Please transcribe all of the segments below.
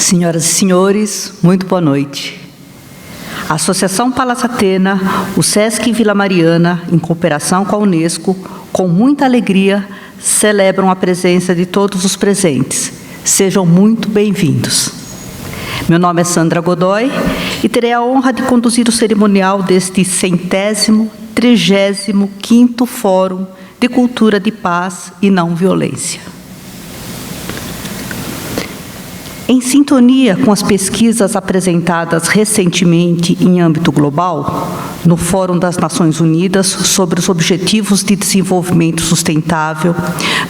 Senhoras e senhores, muito boa noite. A Associação Palas Atena, o Sesc Vila Mariana, em cooperação com a Unesco, com muita alegria, celebram a presença de todos os presentes. Sejam muito bem-vindos. Meu nome é Sandra Godoy e terei a honra de conduzir o cerimonial deste 135º Fórum de Cultura de Paz e Não Violência. Em sintonia com as pesquisas apresentadas recentemente em âmbito global, no Fórum das Nações Unidas sobre os Objetivos de Desenvolvimento Sustentável,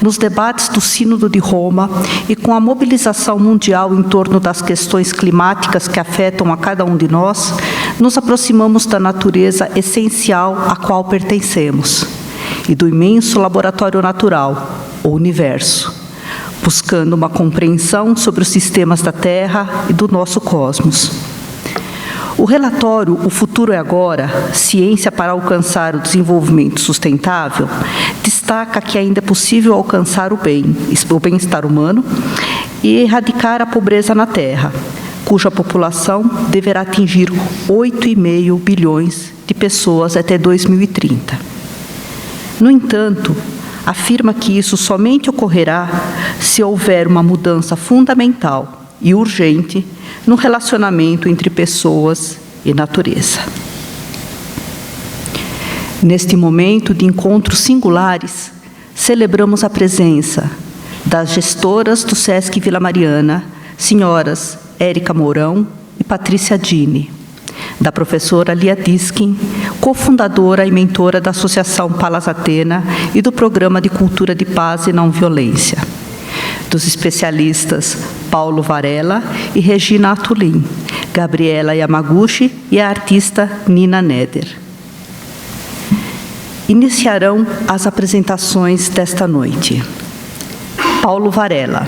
nos debates do Sínodo de Roma e com a mobilização mundial em torno das questões climáticas que afetam a cada um de nós, nos aproximamos da natureza essencial à qual pertencemos e do imenso laboratório natural, o universo, buscando uma compreensão sobre os sistemas da Terra e do nosso cosmos. O relatório O Futuro é Agora, Ciência para Alcançar o Desenvolvimento Sustentável, destaca que ainda é possível alcançar o bem-estar humano e erradicar a pobreza na Terra, cuja população deverá atingir 8,5 bilhões de pessoas até 2030. No entanto, afirma que isso somente ocorrerá se houver uma mudança fundamental e urgente no relacionamento entre pessoas e natureza. Neste momento de encontros singulares, celebramos a presença das gestoras do Sesc Vila Mariana, senhoras Érica Mourão e Patrícia Dini, da professora Lia Diskin, cofundadora e mentora da Associação Palas Atena e do Programa de Cultura de Paz e Não Violência, dos especialistas Paulo Varela e Regina Atulin, Gabriela Yamaguchi e a artista Nina Neder. Iniciarão as apresentações desta noite. Paulo Varela,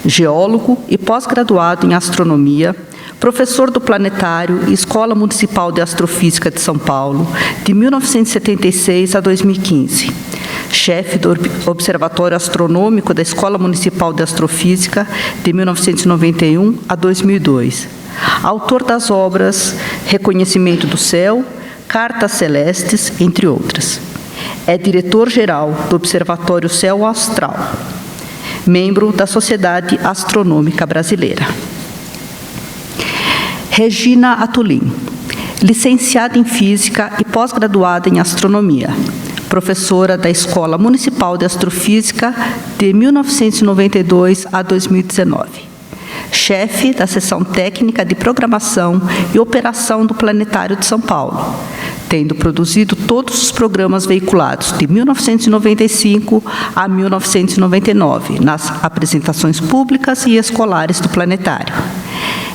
geólogo e pós-graduado em astronomia, professor do Planetário e Escola Municipal de Astrofísica de São Paulo, de 1976 a 2015. Chefe do Observatório Astronômico da Escola Municipal de Astrofísica, de 1991 a 2002. Autor das obras Reconhecimento do Céu, Cartas Celestes, entre outras. É diretor-geral do Observatório Céu Austral. Membro da Sociedade Astronômica Brasileira. Regina Atulin, licenciada em Física e pós-graduada em Astronomia, professora da Escola Municipal de Astrofísica de 1992 a 2019. Chefe da Seção Técnica de Programação e Operação do Planetário de São Paulo, tendo produzido todos os programas veiculados de 1995 a 1999, nas apresentações públicas e escolares do Planetário.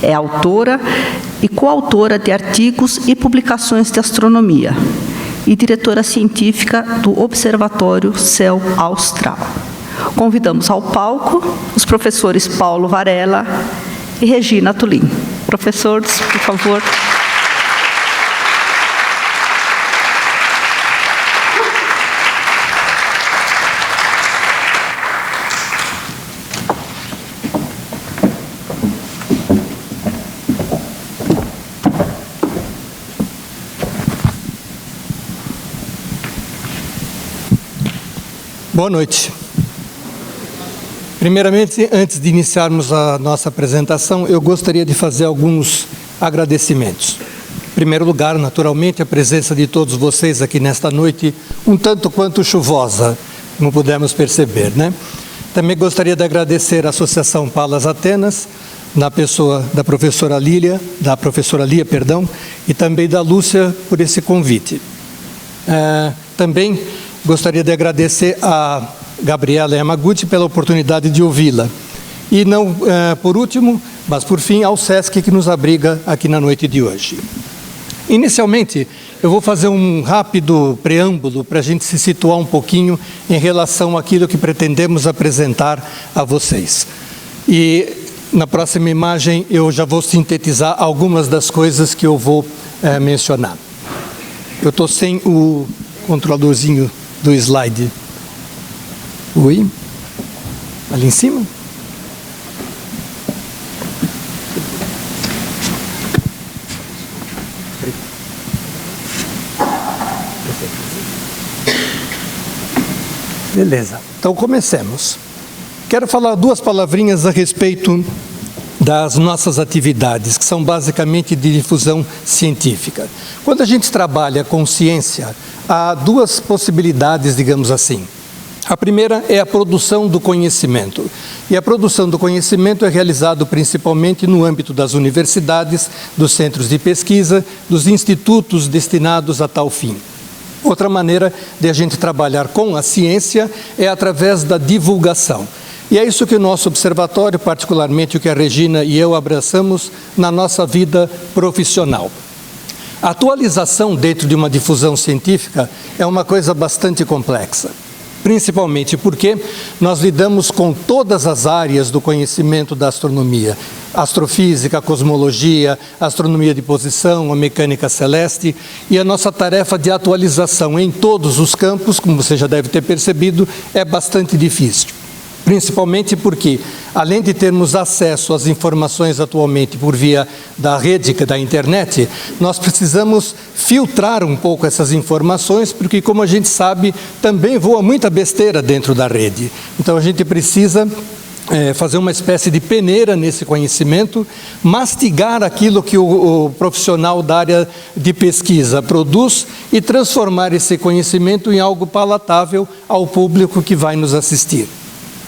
É autora e coautora de artigos e publicações de astronomia e diretora científica do Observatório Céu Austral. Convidamos ao palco os professores Paulo Varela e Regina Atulin. Professores, por favor. Boa noite. Primeiramente, antes de iniciarmos a nossa apresentação, eu gostaria de fazer alguns agradecimentos. Em primeiro lugar, naturalmente, a presença de todos vocês aqui nesta noite, um tanto quanto chuvosa, como pudemos perceber, né? Também gostaria de agradecer à Associação Palas Atenas, na pessoa da professora Lia, e também da Lúcia por esse convite. Também gostaria de agradecer a Gabriela Yamaguchi pela oportunidade de ouvi-la. E não por último, mas por fim, ao Sesc que nos abriga aqui na noite de hoje. Inicialmente, eu vou fazer um rápido preâmbulo para a gente se situar um pouquinho em relação àquilo que pretendemos apresentar a vocês. E na próxima imagem eu já vou sintetizar algumas das coisas que eu vou mencionar. Eu estou sem o controladorzinho do slide. Oi? Ali em cima? Beleza, então comecemos. Quero falar duas palavrinhas a respeito das nossas atividades, que são basicamente de difusão científica. Quando a gente trabalha com ciência, há duas possibilidades, digamos assim. A primeira é a produção do conhecimento. E a produção do conhecimento é realizada principalmente no âmbito das universidades, dos centros de pesquisa, dos institutos destinados a tal fim. Outra maneira de a gente trabalhar com a ciência é através da divulgação. E é isso que o nosso observatório, particularmente o que a Regina e eu abraçamos na nossa vida profissional. A atualização dentro de uma difusão científica é uma coisa bastante complexa. Principalmente porque nós lidamos com todas as áreas do conhecimento da astronomia. Astrofísica, cosmologia, astronomia de posição, a mecânica celeste. E a nossa tarefa de atualização em todos os campos, como você já deve ter percebido, é bastante difícil. Principalmente porque, além de termos acesso às informações atualmente por via da rede, da internet, nós precisamos filtrar um pouco essas informações, porque, como a gente sabe, também voa muita besteira dentro da rede. Então, a gente precisa fazer uma espécie de peneira nesse conhecimento, mastigar aquilo que o profissional da área de pesquisa produz e transformar esse conhecimento em algo palatável ao público que vai nos assistir.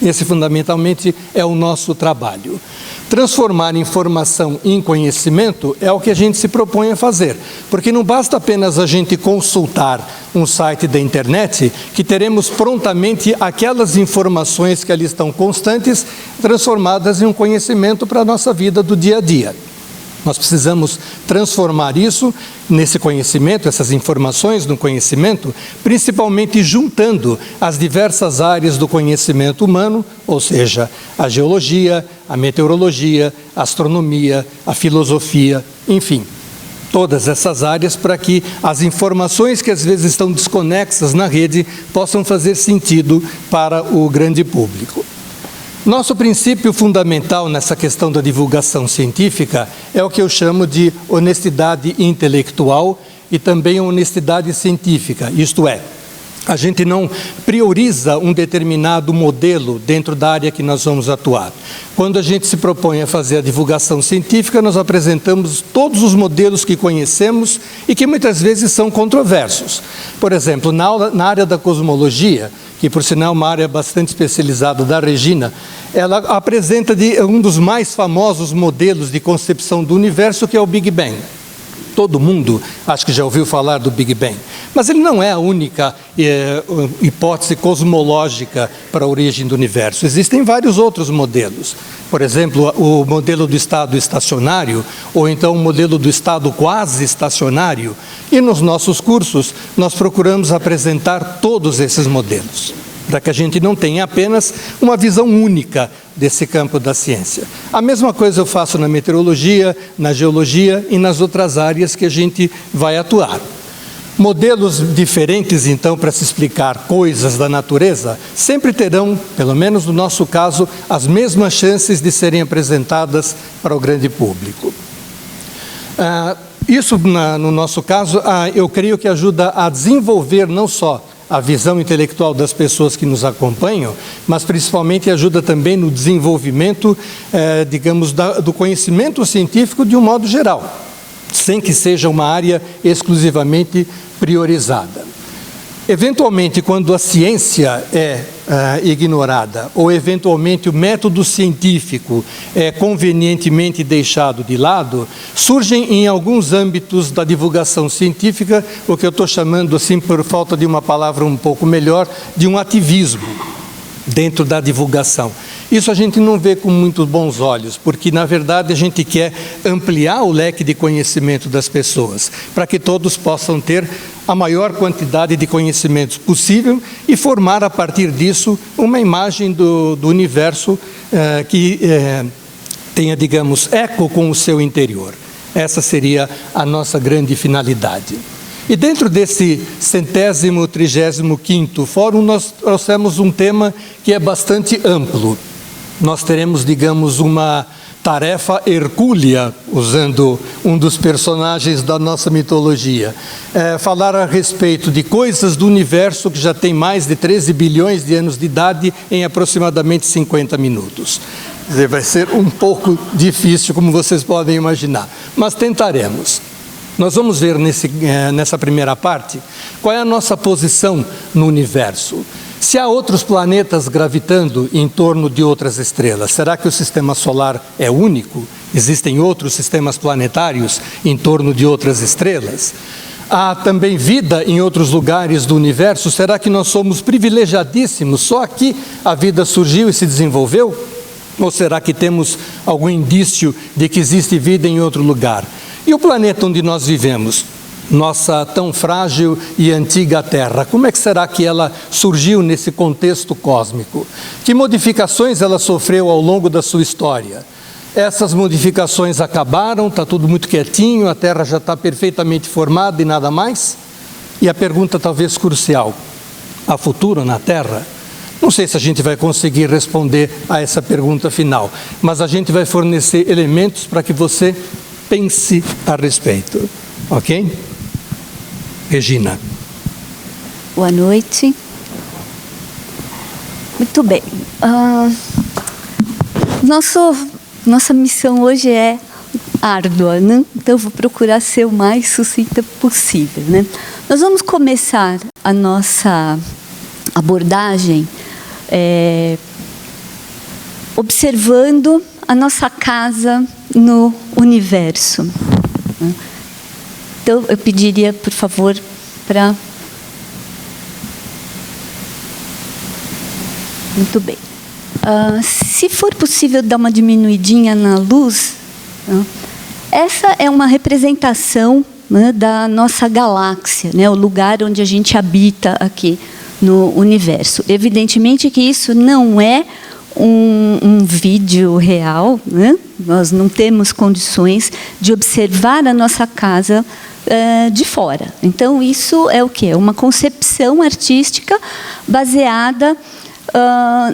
Esse, fundamentalmente, é o nosso trabalho. Transformar informação em conhecimento é o que a gente se propõe a fazer, porque não basta apenas a gente consultar um site da internet, que teremos prontamente aquelas informações que ali estão constantes, transformadas em um conhecimento para a nossa vida do dia a dia. Nós precisamos transformar isso nesse conhecimento, essas informações no conhecimento, principalmente juntando as diversas áreas do conhecimento humano, ou seja, a geologia, a meteorologia, a astronomia, a filosofia, enfim, todas essas áreas para que as informações que às vezes estão desconexas na rede possam fazer sentido para o grande público. Nosso princípio fundamental nessa questão da divulgação científica é o que eu chamo de honestidade intelectual e também honestidade científica, isto é, a gente não prioriza um determinado modelo dentro da área que nós vamos atuar. Quando a gente se propõe a fazer a divulgação científica, nós apresentamos todos os modelos que conhecemos e que muitas vezes são controversos. Por exemplo, na área da cosmologia, que por sinal é uma área bastante especializada da Regina, ela apresenta um dos mais famosos modelos de concepção do universo, que é o Big Bang. Todo mundo acho que já ouviu falar do Big Bang, mas ele não é a única hipótese cosmológica para a origem do universo. Existem vários outros modelos. Por exemplo, o modelo do estado estacionário, ou então o modelo do estado quase estacionário. E nos nossos cursos, nós procuramos apresentar todos esses modelos, para que a gente não tenha apenas uma visão única desse campo da ciência. A mesma coisa eu faço na meteorologia, na geologia e nas outras áreas que a gente vai atuar. Modelos diferentes, então, para se explicar coisas da natureza, sempre terão, pelo menos no nosso caso, as mesmas chances de serem apresentadas para o grande público. Isso, no nosso caso, eu creio que ajuda a desenvolver não só a visão intelectual das pessoas que nos acompanham, mas principalmente ajuda também no desenvolvimento, digamos, do conhecimento científico de um modo geral, sem que seja uma área exclusivamente priorizada. Eventualmente, quando a ciência é ignorada, ou eventualmente o método científico é convenientemente deixado de lado, surgem em alguns âmbitos da divulgação científica o que eu estou chamando, assim, por falta de uma palavra um pouco melhor, de um ativismo dentro da divulgação. Isso a gente não vê com muito bons olhos, porque, na verdade, a gente quer ampliar o leque de conhecimento das pessoas, para que todos possam ter a maior quantidade de conhecimentos possível e formar, a partir disso, uma imagem do universo que tenha, digamos, eco com o seu interior. Essa seria a nossa grande finalidade. E dentro desse 135º Fórum, nós trouxemos um tema que é bastante amplo. Nós teremos, digamos, uma tarefa hercúlea, usando um dos personagens da nossa mitologia. Falar a respeito de coisas do universo que já tem mais de 13 bilhões de anos de idade em aproximadamente 50 minutos. Quer dizer, vai ser um pouco difícil, como vocês podem imaginar, mas tentaremos. Nós vamos ver nessa primeira parte qual é a nossa posição no universo. Se há outros planetas gravitando em torno de outras estrelas, será que o sistema solar é único? Existem outros sistemas planetários em torno de outras estrelas? Há também vida em outros lugares do universo? Será que nós somos privilegiadíssimos? Só aqui a vida surgiu e se desenvolveu? Ou será que temos algum indício de que existe vida em outro lugar? E o planeta onde nós vivemos? Nossa tão frágil e antiga Terra, como é que será que ela surgiu nesse contexto cósmico? Que modificações ela sofreu ao longo da sua história? Essas modificações acabaram, está tudo muito quietinho, a Terra já está perfeitamente formada e nada mais? E a pergunta talvez crucial, há futuro na Terra? Não sei se a gente vai conseguir responder a essa pergunta final, mas a gente vai fornecer elementos para que você pense a respeito, ok? Regina. Boa noite. Muito bem. Nossa missão hoje é árdua, né? Então eu vou procurar ser o mais sucinta possível, né? Nós vamos começar a nossa abordagem observando a nossa casa no universo. Então, eu pediria, por favor, para... Muito bem. Se for possível dar uma diminuidinha na luz, essa é uma representação, né, da nossa galáxia, né, o lugar onde a gente habita aqui no universo. Evidentemente que isso não é um vídeo real, né? Nós não temos condições de observar a nossa casa de fora. Então, isso é o quê? Uma concepção artística baseada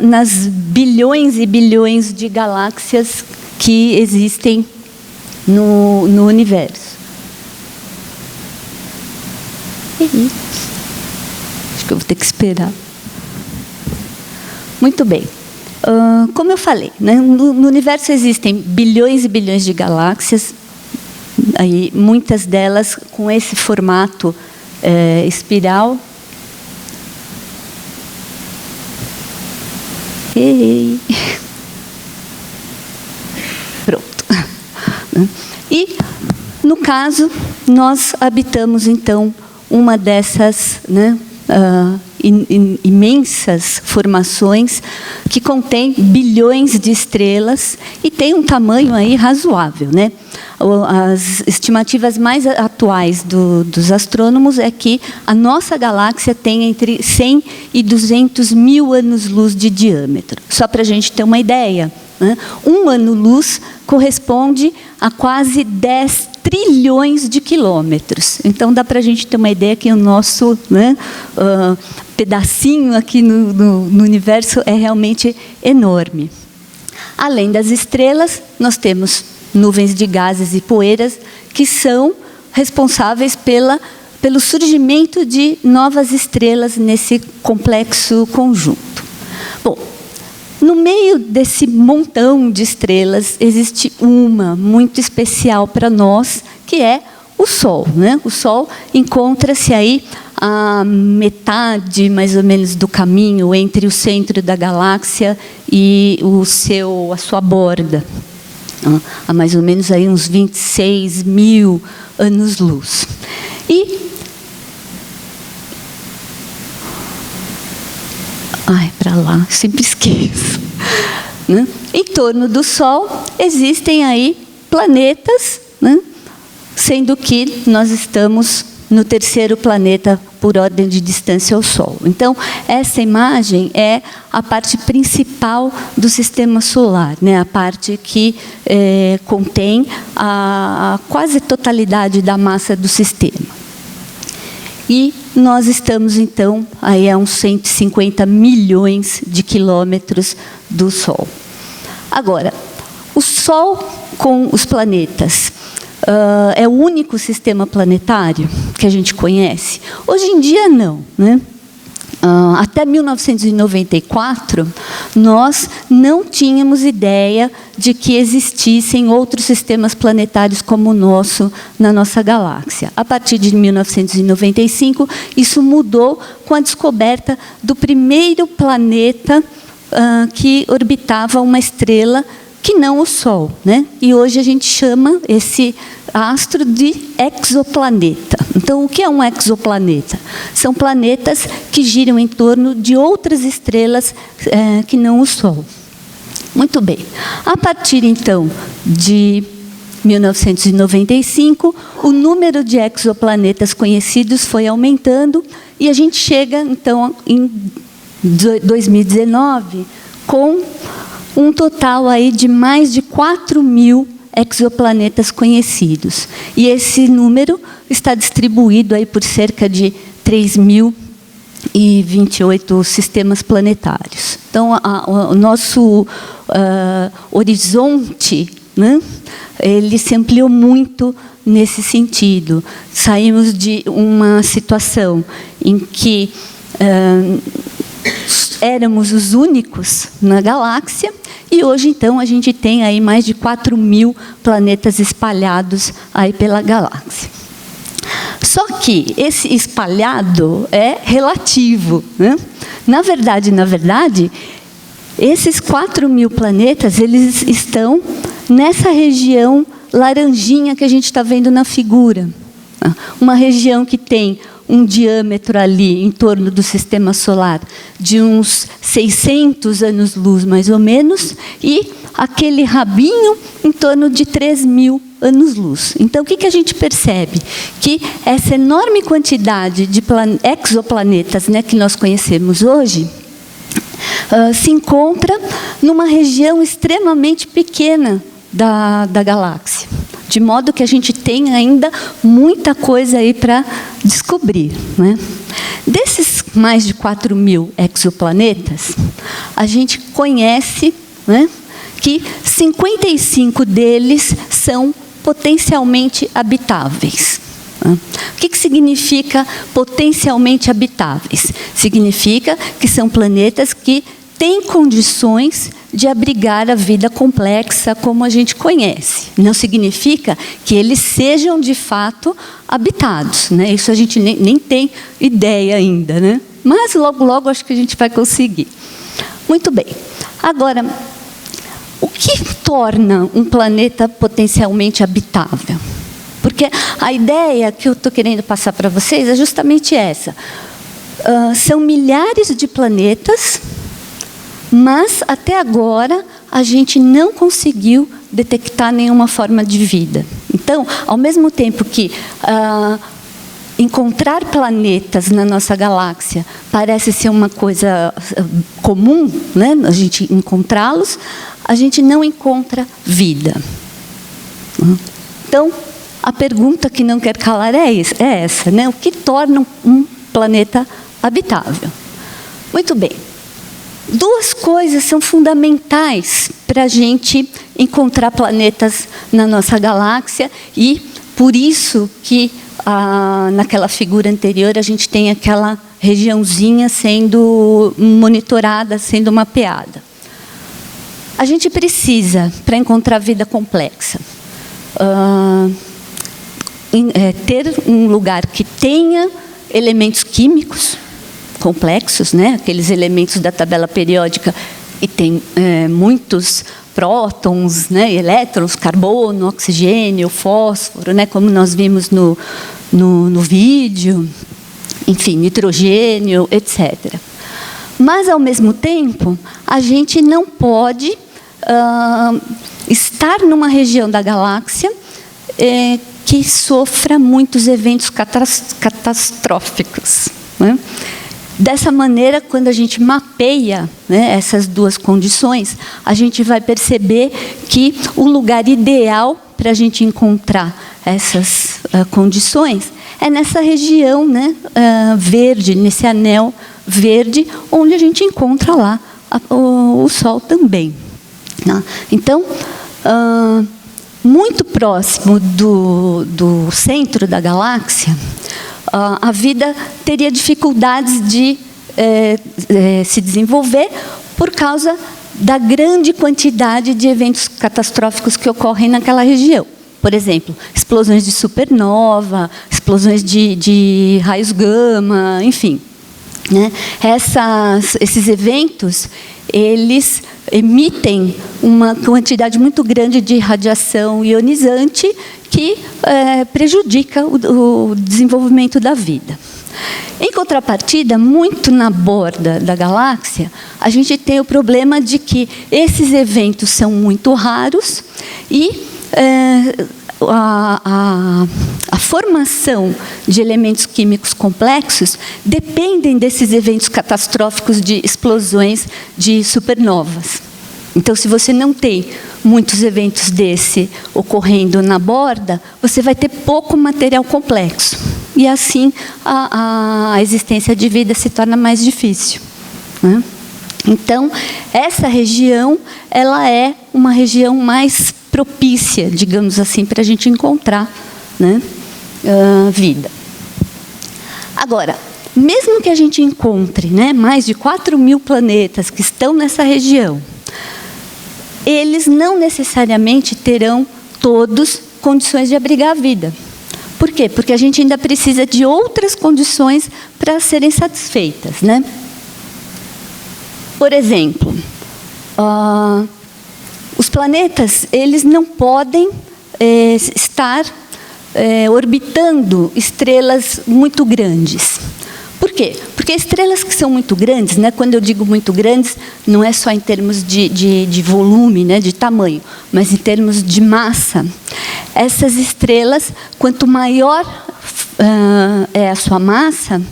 nas bilhões e bilhões de galáxias que existem no universo. Acho que eu vou ter que esperar. Muito bem. Como eu falei, né, no universo existem bilhões e bilhões de galáxias, aí, muitas delas com esse formato espiral. Pronto. E, no caso, nós habitamos, então, uma dessas, né, imensas formações que contém bilhões de estrelas e tem um tamanho aí razoável, né? As estimativas mais atuais dos astrônomos é que a nossa galáxia tem entre 100 e 200 mil anos-luz de diâmetro. Só para a gente ter uma ideia, né? Um ano-luz corresponde a quase 10 trilhões de quilômetros. Então, dá para a gente ter uma ideia que o nosso, né, pedacinho aqui no universo é realmente enorme. Além das estrelas, nós temos nuvens de gases e poeiras que são responsáveis pelo surgimento de novas estrelas nesse complexo conjunto. Bom, no meio desse montão de estrelas, existe uma muito especial para nós, que é o Sol, né? O Sol encontra-se aí a metade, mais ou menos, do caminho entre o centro da galáxia e a sua borda. Há mais ou menos aí uns 26 mil anos-luz. Para lá, sempre esqueço. Né? Em torno do Sol existem aí planetas, né? Sendo que nós estamos no terceiro planeta por ordem de distância ao Sol. Então, essa imagem é a parte principal do sistema solar, né? A parte que contém a quase totalidade da massa do sistema. E nós estamos, então, aí a uns 150 milhões de quilômetros do Sol. Agora, o Sol com os planetas é o único sistema planetário que a gente conhece? Hoje em dia, não, né? Até 1994, nós não tínhamos ideia de que existissem outros sistemas planetários como o nosso na nossa galáxia. A partir de 1995, isso mudou com a descoberta do primeiro planeta que orbitava uma estrela que não o Sol, né? E hoje a gente chama esse astro de exoplaneta. Então, o que é um exoplaneta? São planetas que giram em torno de outras estrelas que não o Sol. Muito bem. A partir, então, de 1995, o número de exoplanetas conhecidos foi aumentando e a gente chega, então, em 2019, com um total aí de mais de 4.000 exoplanetas conhecidos. E esse número está distribuído aí por cerca de 3.028 sistemas planetários. Então, o nosso horizonte, né, ele se ampliou muito nesse sentido. Saímos de uma situação em que éramos os únicos na galáxia, e hoje, então, a gente tem aí mais de 4.000 planetas espalhados aí pela galáxia. Só que esse espalhado é relativo, né? Na verdade, esses 4.000 planetas, eles estão nessa região laranjinha que a gente está vendo na figura. Uma região que tem um diâmetro ali, em torno do sistema solar, de uns 600 anos-luz, mais ou menos, e aquele rabinho em torno de 3.000 anos-luz. Então, o que a gente percebe? Que essa enorme quantidade de exoplanetas, né, que nós conhecemos hoje, se encontra numa região extremamente pequena da galáxia. De modo que a gente tem ainda muita coisa aí para descobrir, né? Desses mais de 4.000 exoplanetas, a gente conhece, né, que 55 deles são potencialmente habitáveis. O que significa potencialmente habitáveis? Significa que são planetas que têm condições de abrigar a vida complexa como a gente conhece. Não significa que eles sejam, de fato, habitados, né? Isso a gente nem tem ideia ainda, né? Mas, logo, logo, acho que a gente vai conseguir. Muito bem. Agora, o que torna um planeta potencialmente habitável? Porque a ideia que eu estou querendo passar para vocês é justamente essa. São milhares de planetas, mas, até agora, a gente não conseguiu detectar nenhuma forma de vida. Então, ao mesmo tempo que encontrar planetas na nossa galáxia parece ser uma coisa comum, né, a gente encontrá-los, a gente não encontra vida. Então, a pergunta que não quer calar é essa, né? O que torna um planeta habitável? Muito bem. Duas coisas são fundamentais para a gente encontrar planetas na nossa galáxia, e por isso que naquela figura anterior a gente tem aquela regiãozinha sendo monitorada, sendo mapeada. A gente precisa, para encontrar vida complexa, ter um lugar que tenha elementos químicos complexos, né? Aqueles elementos da tabela periódica, e tem muitos prótons, né? Elétrons, carbono, oxigênio, fósforo, né? Como nós vimos no vídeo, enfim, nitrogênio, etc. Mas, ao mesmo tempo, a gente não pode estar numa região da galáxia que sofra muitos eventos catastróficos, né? Dessa maneira, quando a gente mapeia, né, essas duas condições, a gente vai perceber que o lugar ideal para a gente encontrar essas condições é nessa região, né, verde, nesse anel verde, onde a gente encontra lá o Sol também. Né? Então, muito próximo do centro da galáxia, a vida teria dificuldades de se desenvolver por causa da grande quantidade de eventos catastróficos que ocorrem naquela região. Por exemplo, explosões de supernova, explosões de raios gama, enfim. Né? Esses eventos, eles emitem uma quantidade muito grande de radiação ionizante que prejudica o desenvolvimento da vida. Em contrapartida, muito na borda da galáxia, a gente tem o problema de que esses eventos são muito raros e a formação de elementos químicos complexos dependem desses eventos catastróficos de explosões de supernovas. Então, se você não tem muitos eventos desse ocorrendo na borda, você vai ter pouco material complexo. E, assim, a existência de vida se torna mais difícil. Né? Então, essa região, ela é uma região mais propícia, digamos assim, para a gente encontrar, né, vida. Agora, mesmo que a gente encontre, né, mais de 4.000 planetas que estão nessa região, eles não necessariamente terão todos condições de abrigar a vida. Por quê? Porque a gente ainda precisa de outras condições para serem satisfeitas, né? Por exemplo, os planetas, eles não podem estar orbitando estrelas muito grandes. Por quê? Porque estrelas que são muito grandes, né, quando eu digo muito grandes, não é só em termos de volume, né, de tamanho, mas em termos de massa. Essas estrelas, quanto maior é a sua massa,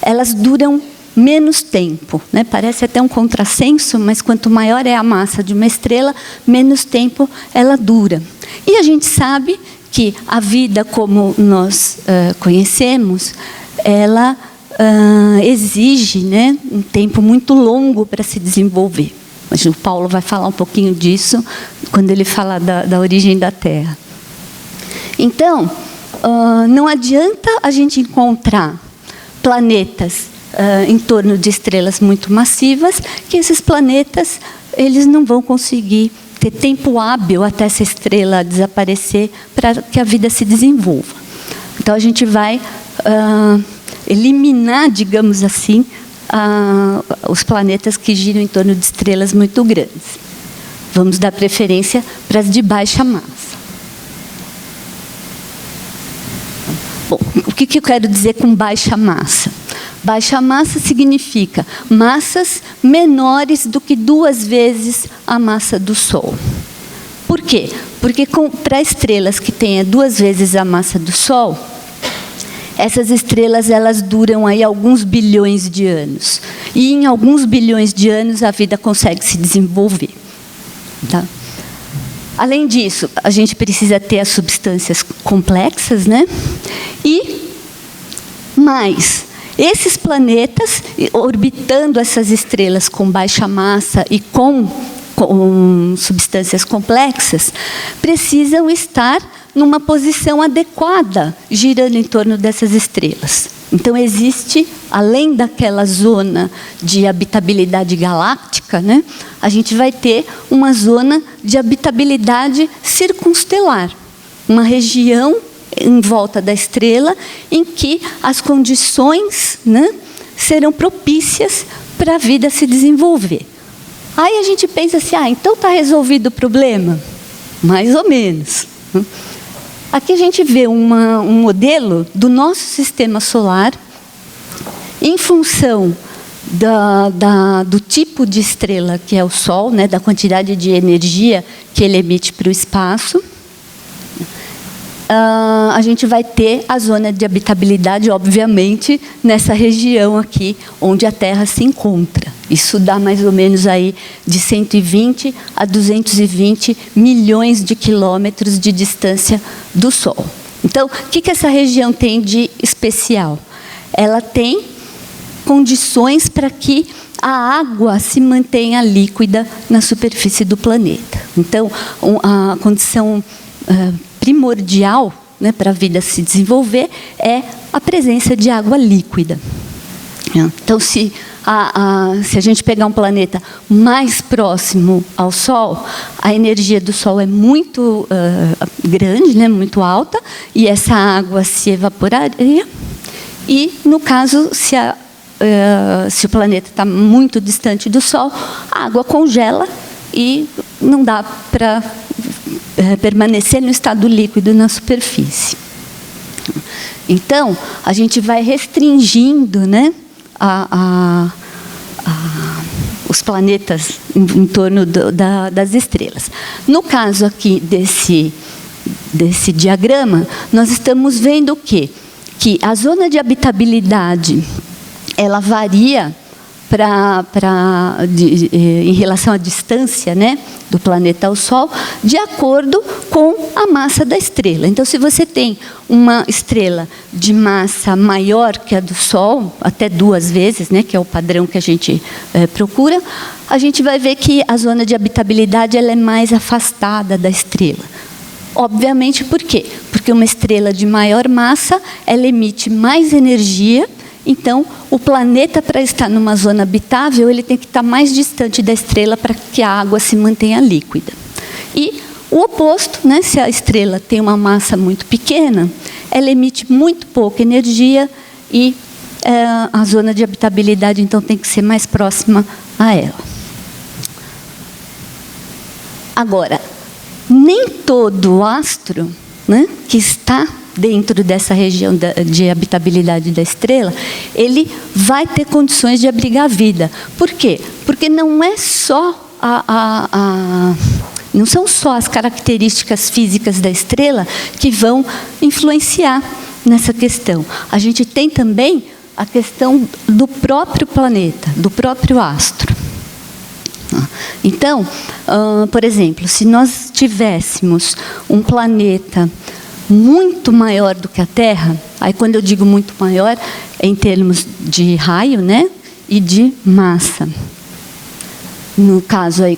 elas duram menos tempo, né? Parece até um contrassenso, mas quanto maior é a massa de uma estrela, menos tempo ela dura. E a gente sabe que a vida, como nós conhecemos, ela exige, né, um tempo muito longo para se desenvolver. O Paulo vai falar um pouquinho disso quando ele falar da origem da Terra. Então, não adianta a gente encontrar planetas em torno de estrelas muito massivas, que esses planetas eles não vão conseguir ter tempo hábil até essa estrela desaparecer para que a vida se desenvolva. Então, a gente vai eliminar, digamos assim, os planetas que giram em torno de estrelas muito grandes. Vamos dar preferência para as de baixa massa. Bom, o que eu quero dizer com baixa massa? Baixa massa significa massas menores do que 2 vezes a massa do Sol. Por quê? Porque para estrelas que tenham 2 vezes a massa do Sol, essas estrelas elas duram aí alguns bilhões de anos. E em alguns bilhões de anos a vida consegue se desenvolver. Tá? Além disso, a gente precisa ter as substâncias complexas, né? E mais, esses planetas, orbitando essas estrelas com baixa massa e com substâncias complexas, precisam estar numa posição adequada, girando em torno dessas estrelas. Então, existe, além daquela zona de habitabilidade galáctica, né, a gente vai ter uma zona de habitabilidade circunstelar, uma região em volta da estrela em que as condições, né, serão propícias para a vida se desenvolver. Aí a gente pensa assim, então está resolvido o problema? Mais ou menos. Aqui a gente vê um modelo do nosso sistema solar em função do tipo de estrela que é o Sol, né, da quantidade de energia que ele emite para o espaço. A gente vai ter a zona de habitabilidade, obviamente, nessa região aqui, onde a Terra se encontra. Isso dá mais ou menos aí de 120 a 220 milhões de quilômetros de distância do Sol. Então, o que essa região tem de especial? Ela tem condições para que a água se mantenha líquida na superfície do planeta. Então, a condição primordial, né, para a vida se desenvolver é a presença de água líquida. Então, se a gente pegar um planeta mais próximo ao Sol, a energia do Sol é muito grande, né, muito alta, e essa água se evaporaria. E, no caso, se o planeta está muito distante do Sol, a água congela e não dá para permanecer no estado líquido na superfície. Então, a gente vai restringindo, né, os planetas em torno das estrelas. No caso aqui desse diagrama, nós estamos vendo o quê? Que a zona de habitabilidade ela varia em relação à distância, né, do planeta ao Sol, de acordo com a massa da estrela. Então, se você tem uma estrela de massa maior que a do Sol, até 2 vezes, né, que é o padrão que a gente procura, a gente vai ver que a zona de habitabilidade ela é mais afastada da estrela. Obviamente, por quê? Porque uma estrela de maior massa, ela emite mais energia. Então, o planeta, para estar numa zona habitável, ele tem que estar mais distante da estrela para que a água se mantenha líquida. E o oposto, né, se a estrela tem uma massa muito pequena, ela emite muito pouca energia e a zona de habitabilidade, então, tem que ser mais próxima a ela. Agora, nem todo astro, né, que está dentro dessa região de habitabilidade da estrela, ele vai ter condições de abrigar a vida. Por quê? Porque não é só não são só as características físicas da estrela que vão influenciar nessa questão. A gente tem também a questão do próprio planeta, do próprio astro. Então, por exemplo, se nós tivéssemos um planeta muito maior do que a Terra, aí quando eu digo muito maior, é em termos de raio, né, e de massa. No caso, aí,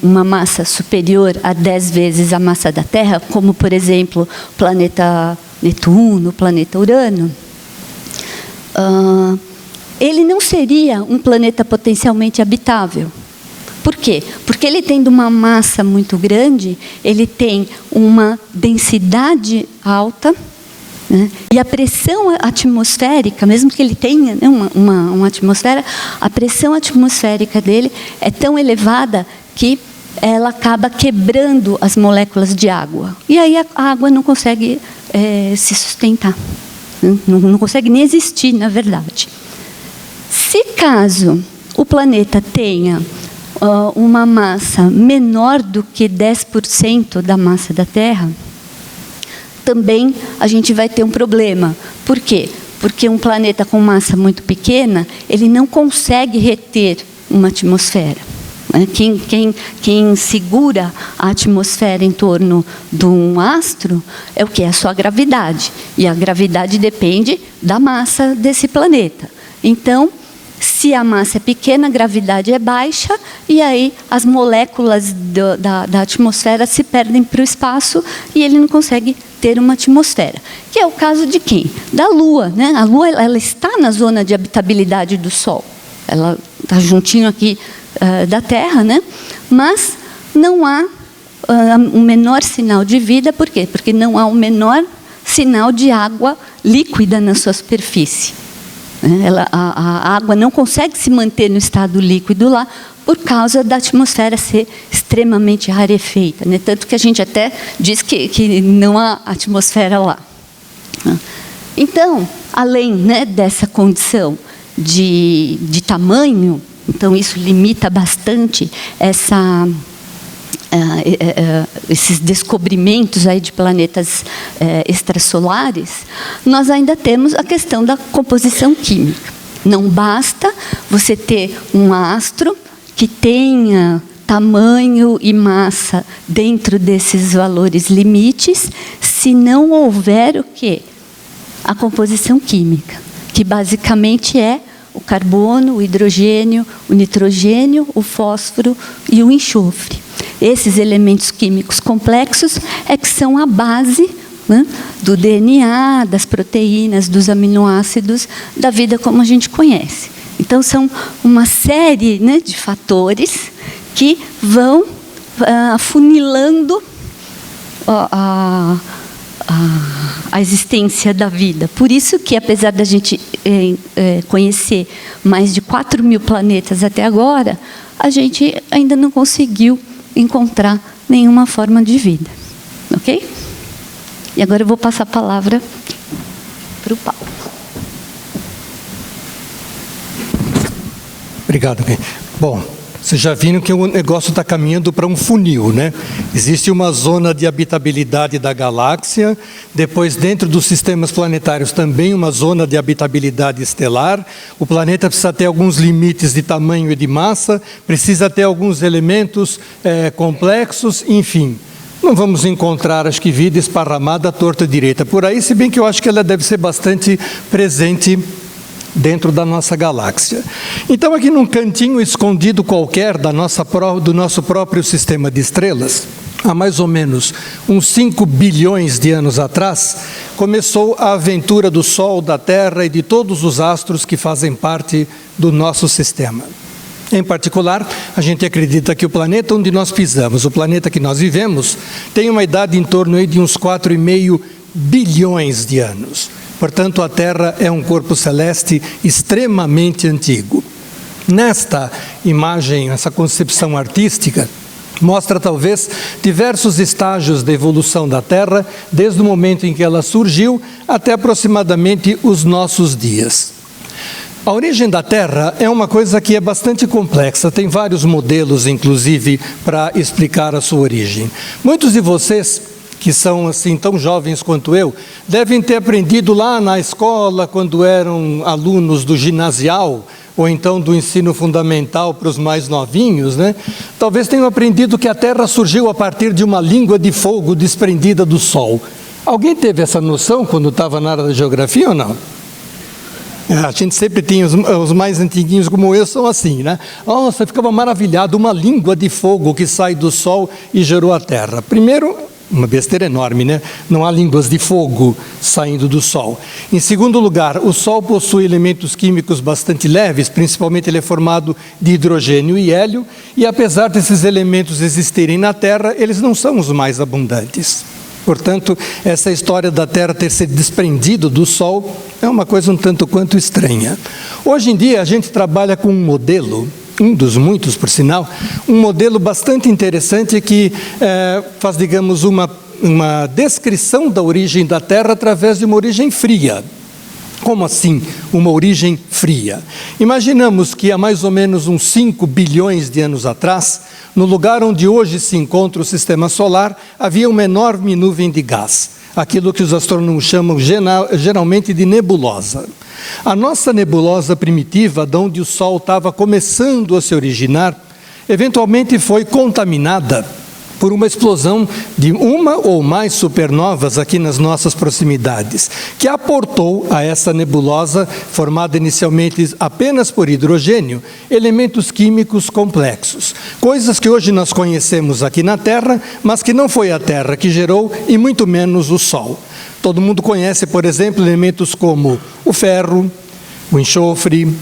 uma massa superior a 10 vezes a massa da Terra, como, por exemplo, o planeta Netuno, o planeta Urano, ele não seria um planeta potencialmente habitável. Por quê? Porque ele tendo uma massa muito grande, ele tem uma densidade alta, né? E a pressão atmosférica, mesmo que ele tenha, né, uma atmosfera, a pressão atmosférica dele é tão elevada que ela acaba quebrando as moléculas de água. E aí a água não consegue se sustentar, né? Não consegue nem existir, na verdade. Se caso o planeta tenha uma massa menor do que 10% da massa da Terra, também a gente vai ter um problema. Por quê? Porque um planeta com massa muito pequena, ele não consegue reter uma atmosfera. Quem segura a atmosfera em torno de um astro é o quê? A sua gravidade. E a gravidade depende da massa desse planeta. Então, se a massa é pequena, a gravidade é baixa, e aí as moléculas da atmosfera se perdem para o espaço e ele não consegue ter uma atmosfera. Que é o caso de quem? Da Lua, né? A Lua ela está na zona de habitabilidade do Sol. Ela está juntinho aqui da Terra, né? Mas não há um menor sinal de vida. Por quê? Porque não há um menor sinal de água líquida na sua superfície. A água não consegue se manter no estado líquido lá por causa da atmosfera ser extremamente rarefeita, né? Tanto que a gente até diz que não há atmosfera lá. Então, além, né, dessa condição de tamanho, então isso limita bastante esses descobrimentos aí de planetas extrasolares, nós ainda temos a questão da composição química. Não basta você ter um astro que tenha tamanho e massa dentro desses valores limites, se não houver o quê? A composição química, que basicamente é o carbono, o hidrogênio, o nitrogênio, o fósforo e o enxofre. Esses elementos químicos complexos é que são a base, né, do DNA, das proteínas, dos aminoácidos, da vida como a gente conhece. Então, são uma série, né, de fatores que vão afunilando a existência da vida. Por isso que, apesar da gente conhecer mais de 4.000 planetas até agora, a gente ainda não conseguiu encontrar nenhuma forma de vida. Ok? E agora eu vou passar a palavra para o Paulo. Obrigado. Bom, vocês já viram que o negócio está caminhando para um funil, né? Existe uma zona de habitabilidade da galáxia, depois dentro dos sistemas planetários também uma zona de habitabilidade estelar. O planeta precisa ter alguns limites de tamanho e de massa, precisa ter alguns elementos complexos, enfim. Não vamos encontrar, acho que, vida esparramada à torta direita por aí, se bem que eu acho que ela deve ser bastante presente dentro da nossa galáxia. Então, aqui num cantinho escondido qualquer do nosso próprio sistema de estrelas, há mais ou menos uns 5 bilhões de anos atrás, começou a aventura do Sol, da Terra e de todos os astros que fazem parte do nosso sistema. Em particular, a gente acredita que o planeta onde nós pisamos, o planeta que nós vivemos, tem uma idade em torno aí de uns 4,5 bilhões de anos. Portanto, a Terra é um corpo celeste extremamente antigo. Nesta imagem, essa concepção artística, mostra talvez diversos estágios da evolução da Terra, desde o momento em que ela surgiu até aproximadamente os nossos dias. A origem da Terra é uma coisa que é bastante complexa, tem vários modelos, inclusive, para explicar a sua origem. Muitos de vocês, que são assim tão jovens quanto eu, devem ter aprendido lá na escola, quando eram alunos do ginasial, ou então do ensino fundamental para os mais novinhos, né? Talvez tenham aprendido que a Terra surgiu a partir de uma língua de fogo desprendida do Sol. Alguém teve essa noção quando estava na área da geografia ou não? A gente sempre tinha, os mais antiguinhos como eu são assim, né? Nossa, ficava maravilhado, uma língua de fogo que sai do Sol e gerou a Terra. Primeiro, uma besteira enorme, né? Não há línguas de fogo saindo do Sol. Em segundo lugar, o Sol possui elementos químicos bastante leves, principalmente ele é formado de hidrogênio e hélio, e apesar desses elementos existirem na Terra, eles não são os mais abundantes. Portanto, essa história da Terra ter se desprendido do Sol é uma coisa um tanto quanto estranha. Hoje em dia, a gente trabalha com um modelo, um dos muitos, por sinal, um modelo bastante interessante que faz, digamos, uma descrição da origem da Terra através de uma origem fria. Como assim, uma origem fria? Imaginamos que há mais ou menos uns 5 bilhões de anos atrás, no lugar onde hoje se encontra o Sistema Solar, havia uma enorme nuvem de gás, aquilo que os astrônomos chamam geralmente de nebulosa. A nossa nebulosa primitiva, de onde o Sol estava começando a se originar, eventualmente foi contaminada por uma explosão de uma ou mais supernovas aqui nas nossas proximidades, que aportou a essa nebulosa, formada inicialmente apenas por hidrogênio, elementos químicos complexos, coisas que hoje nós conhecemos aqui na Terra, mas que não foi a Terra que gerou e muito menos o Sol. Todo mundo conhece, por exemplo, elementos como o ferro, o enxofre,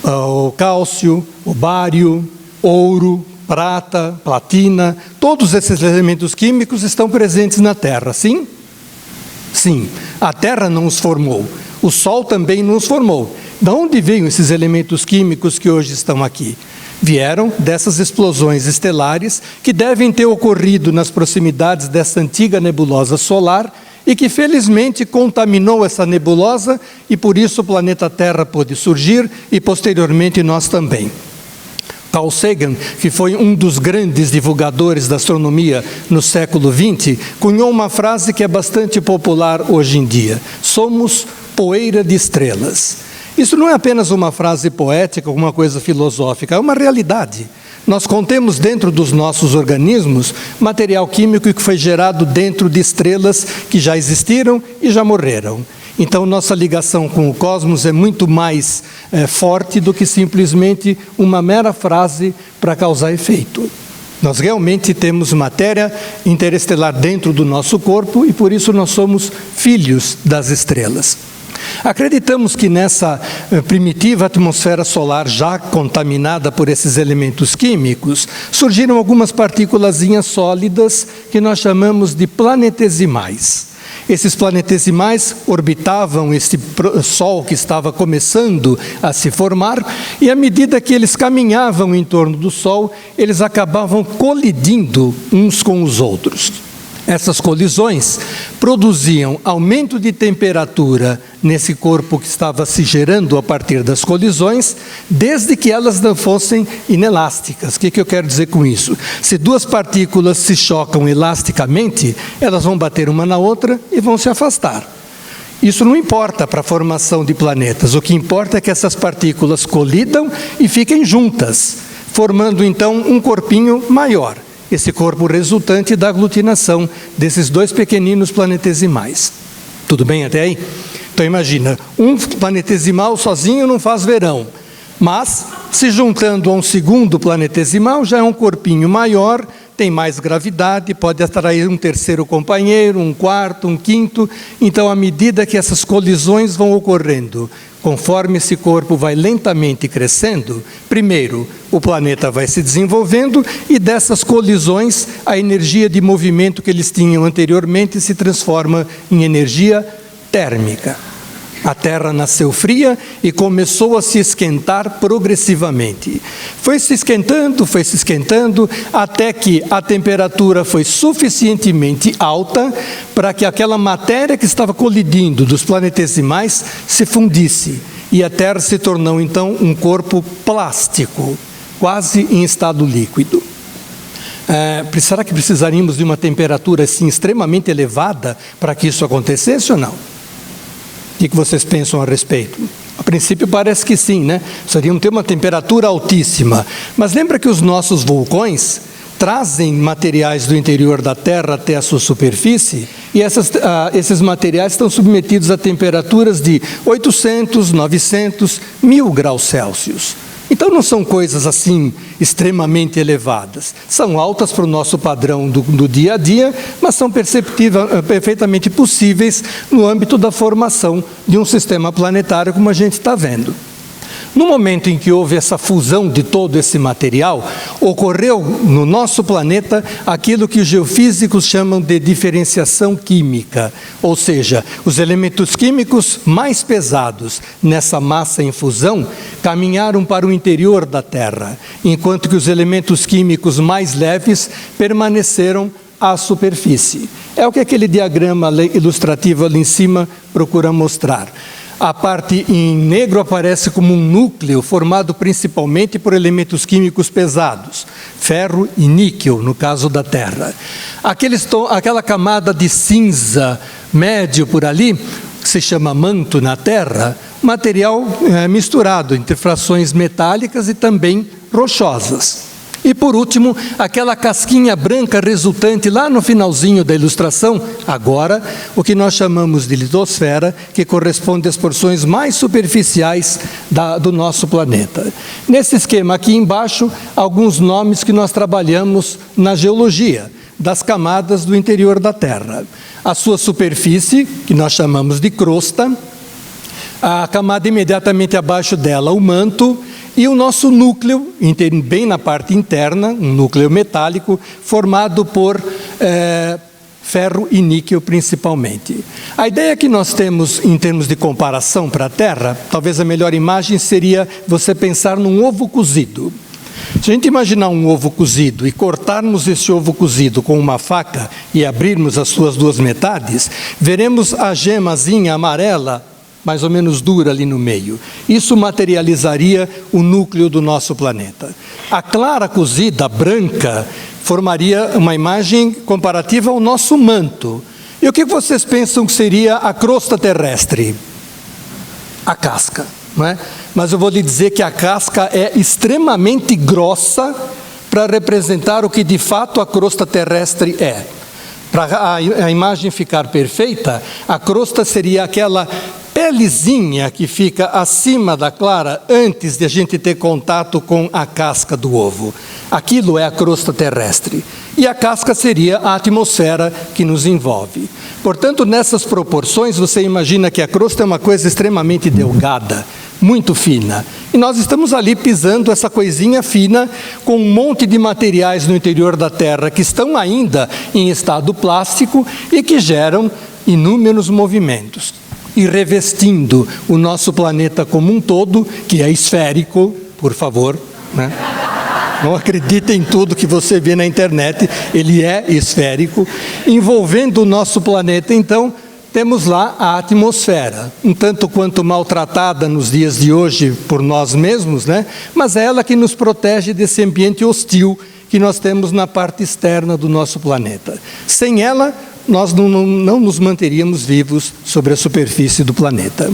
o cálcio, o bário, ouro, prata, platina, todos esses elementos químicos estão presentes na Terra, sim? Sim, a Terra não os formou, o Sol também não os formou. De onde veio esses elementos químicos que hoje estão aqui? Vieram dessas explosões estelares que devem ter ocorrido nas proximidades dessa antiga nebulosa solar e que felizmente contaminou essa nebulosa e por isso o planeta Terra pôde surgir e posteriormente nós também. Carl Sagan, que foi um dos grandes divulgadores da astronomia no século XX, cunhou uma frase que é bastante popular hoje em dia: somos poeira de estrelas. Isso não é apenas uma frase poética, uma coisa filosófica, é uma realidade. Nós contemos dentro dos nossos organismos material químico que foi gerado dentro de estrelas que já existiram e já morreram. Então, nossa ligação com o cosmos é muito mais forte do que simplesmente uma mera frase para causar efeito. Nós realmente temos matéria interestelar dentro do nosso corpo e, por isso, nós somos filhos das estrelas. Acreditamos que nessa primitiva atmosfera solar já contaminada por esses elementos químicos, surgiram algumas partículazinhas sólidas que nós chamamos de planetesimais. Esses planetesimais orbitavam esse Sol que estava começando a se formar, e à medida que eles caminhavam em torno do Sol, eles acabavam colidindo uns com os outros. Essas colisões produziam aumento de temperatura nesse corpo que estava se gerando a partir das colisões, desde que elas não fossem inelásticas. O que eu quero dizer com isso? Se duas partículas se chocam elasticamente, elas vão bater uma na outra e vão se afastar. Isso não importa para a formação de planetas. O que importa é que essas partículas colidam e fiquem juntas, formando então um corpinho maior. Esse corpo resultante da aglutinação desses dois pequeninos planetesimais. Tudo bem até aí? Então imagina, um planetesimal sozinho não faz verão, mas se juntando a um segundo planetesimal já é um corpinho maior, tem mais gravidade, pode atrair um terceiro companheiro, um quarto, um quinto. Então, à medida que essas colisões vão ocorrendo, conforme esse corpo vai lentamente crescendo, primeiro, o planeta vai se desenvolvendo e dessas colisões, a energia de movimento que eles tinham anteriormente se transforma em energia térmica. A Terra nasceu fria e começou a se esquentar progressivamente. Foi se esquentando, até que a temperatura foi suficientemente alta para que aquela matéria que estava colidindo dos planetesimais se fundisse. E a Terra se tornou, então, um corpo plástico, quase em estado líquido. Será que precisaríamos de uma temperatura assim extremamente elevada para que isso acontecesse ou não? O que vocês pensam a respeito? A princípio parece que sim, né? Precisariam ter uma temperatura altíssima. Mas lembra que os nossos vulcões trazem materiais do interior da Terra até a sua superfície? E esses materiais estão submetidos a temperaturas de 800, 900, 1000 graus Celsius. Então não são coisas assim extremamente elevadas. São altas para o nosso padrão do dia a dia, mas são perfeitamente possíveis no âmbito da formação de um sistema planetário, como a gente está vendo. No momento em que houve essa fusão de todo esse material, ocorreu no nosso planeta aquilo que os geofísicos chamam de diferenciação química, ou seja, os elementos químicos mais pesados nessa massa em fusão caminharam para o interior da Terra, enquanto que os elementos químicos mais leves permaneceram à superfície. É o que aquele diagrama ilustrativo ali em cima procura mostrar. A parte em negro aparece como um núcleo formado principalmente por elementos químicos pesados, ferro e níquel, no caso da Terra. Aquela camada de cinza médio por ali, que se chama manto na Terra, material misturado entre frações metálicas e também rochosas. E por último, aquela casquinha branca resultante lá no finalzinho da ilustração, agora, o que nós chamamos de litosfera, que corresponde às porções mais superficiais do nosso planeta. Nesse esquema aqui embaixo, alguns nomes que nós trabalhamos na geologia, das camadas do interior da Terra. A sua superfície, que nós chamamos de crosta, a camada imediatamente abaixo dela, o manto, e o nosso núcleo, bem na parte interna, um núcleo metálico, formado por ferro e níquel principalmente. A ideia que nós temos em termos de comparação para a Terra, talvez a melhor imagem seria você pensar num ovo cozido. Se a gente imaginar um ovo cozido e cortarmos esse ovo cozido com uma faca e abrirmos as suas duas metades, veremos a gemazinha amarela mais ou menos dura ali no meio. Isso materializaria o núcleo do nosso planeta. A clara cozida, branca, formaria uma imagem comparativa ao nosso manto. E o que vocês pensam que seria a crosta terrestre? A casca, não é? Mas eu vou lhe dizer que a casca é extremamente grossa para representar o que de fato a crosta terrestre é. Para a imagem ficar perfeita, a crosta seria aquela pelezinha que fica acima da clara antes de a gente ter contato com a casca do ovo. Aquilo é a crosta terrestre. E a casca seria a atmosfera que nos envolve. Portanto, nessas proporções, você imagina que a crosta é uma coisa extremamente delgada, muito fina. E nós estamos ali pisando essa coisinha fina com um monte de materiais no interior da Terra que estão ainda em estado plástico e que geram inúmeros movimentos. E revestindo o nosso planeta como um todo, que é esférico, por favor, né? Não acredite em tudo que você vê na internet, ele é esférico. Envolvendo o nosso planeta, então, temos lá a atmosfera, um tanto quanto maltratada nos dias de hoje por nós mesmos, né? Mas é ela que nos protege desse ambiente hostil que nós temos na parte externa do nosso planeta. Sem ela, nós não nos manteríamos vivos sobre a superfície do planeta.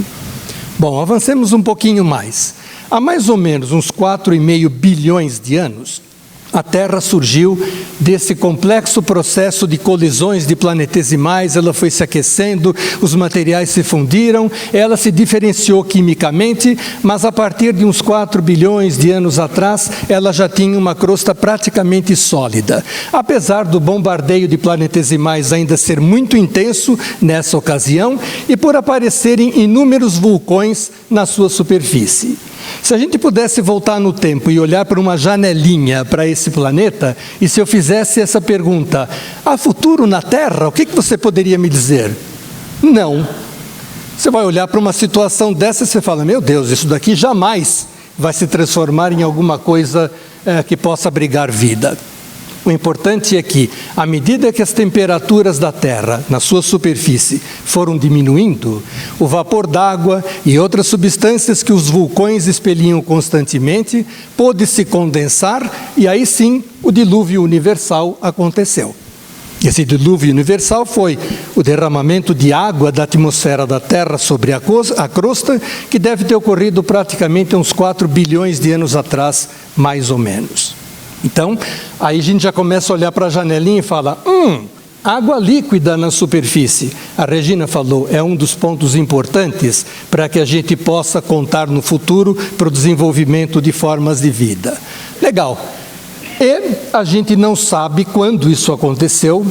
Bom, avancemos um pouquinho mais. Há mais ou menos uns 4,5 bilhões de anos, a Terra surgiu desse complexo processo de colisões de planetesimais, ela foi se aquecendo, os materiais se fundiram, ela se diferenciou quimicamente, mas a partir de uns 4 bilhões de anos atrás, ela já tinha uma crosta praticamente sólida. Apesar do bombardeio de planetesimais ainda ser muito intenso nessa ocasião, e por aparecerem inúmeros vulcões na sua superfície. Se a gente pudesse voltar no tempo e olhar por uma janelinha para esse planeta, e se eu fizesse essa pergunta, há futuro na Terra? O que você poderia me dizer? Não. Você vai olhar para uma situação dessa e você fala, meu Deus, isso daqui jamais vai se transformar em alguma coisa que possa abrigar vida. O importante é que, à medida que as temperaturas da Terra, na sua superfície, foram diminuindo, o vapor d'água e outras substâncias que os vulcões expeliam constantemente pôde se condensar e aí sim o dilúvio universal aconteceu. Esse dilúvio universal foi o derramamento de água da atmosfera da Terra sobre a crosta, que deve ter ocorrido praticamente uns 4 bilhões de anos atrás, mais ou menos. Então, aí a gente já começa a olhar para a janelinha e fala, água líquida na superfície. A Regina falou, é um dos pontos importantes para que a gente possa contar no futuro para o desenvolvimento de formas de vida. Legal. E a gente não sabe quando isso aconteceu,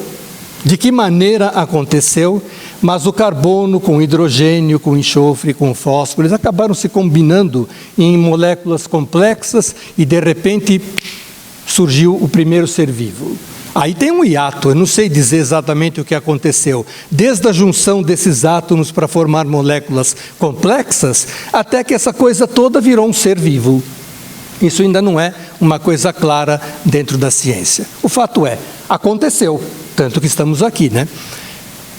de que maneira aconteceu, mas o carbono com hidrogênio, com enxofre, com fósforo, eles acabaram se combinando em moléculas complexas e, de repente, surgiu o primeiro ser vivo. Aí tem um hiato, eu não sei dizer exatamente o que aconteceu, desde a junção desses átomos para formar moléculas complexas, até que essa coisa toda virou um ser vivo. Isso ainda não é uma coisa clara dentro da ciência. O fato é, aconteceu, tanto que estamos aqui, né?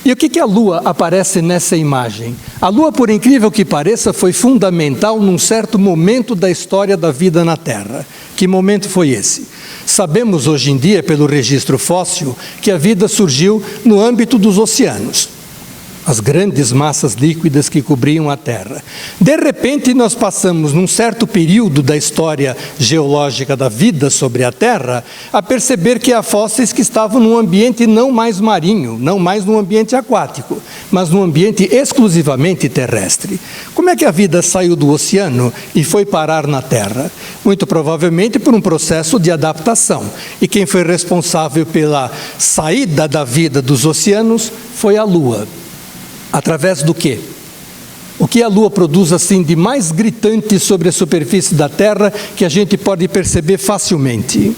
E o que a Lua aparece nessa imagem? A Lua, por incrível que pareça, foi fundamental num certo momento da história da vida na Terra. Que momento foi esse? Sabemos hoje em dia, pelo registro fóssil, que a vida surgiu no âmbito dos oceanos. As grandes massas líquidas que cobriam a Terra. De repente, nós passamos, num certo período da história geológica da vida sobre a Terra, a perceber que há fósseis que estavam num ambiente não mais marinho, não mais num ambiente aquático, mas num ambiente exclusivamente terrestre. Como é que a vida saiu do oceano e foi parar na Terra? Muito provavelmente por um processo de adaptação. E quem foi responsável pela saída da vida dos oceanos foi a Lua. Através do quê? O que a Lua produz assim de mais gritante sobre a superfície da Terra que a gente pode perceber facilmente?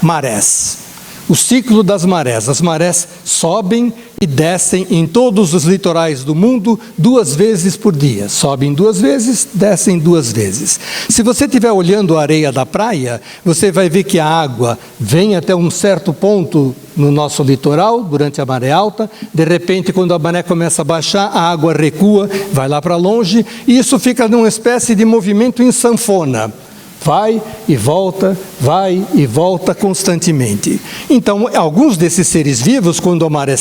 Marés. O ciclo das marés. As marés sobem e descem em todos os litorais do mundo 2 vezes por dia. Sobem 2 vezes, descem 2 vezes. Se você estiver olhando a areia da praia, você vai ver que a água vem até um certo ponto no nosso litoral, durante a maré alta. De repente, quando a maré começa a baixar, a água recua, vai lá para longe, e isso fica numa espécie de movimento em sanfona. Vai e volta constantemente. Então, alguns desses seres vivos, quando a maré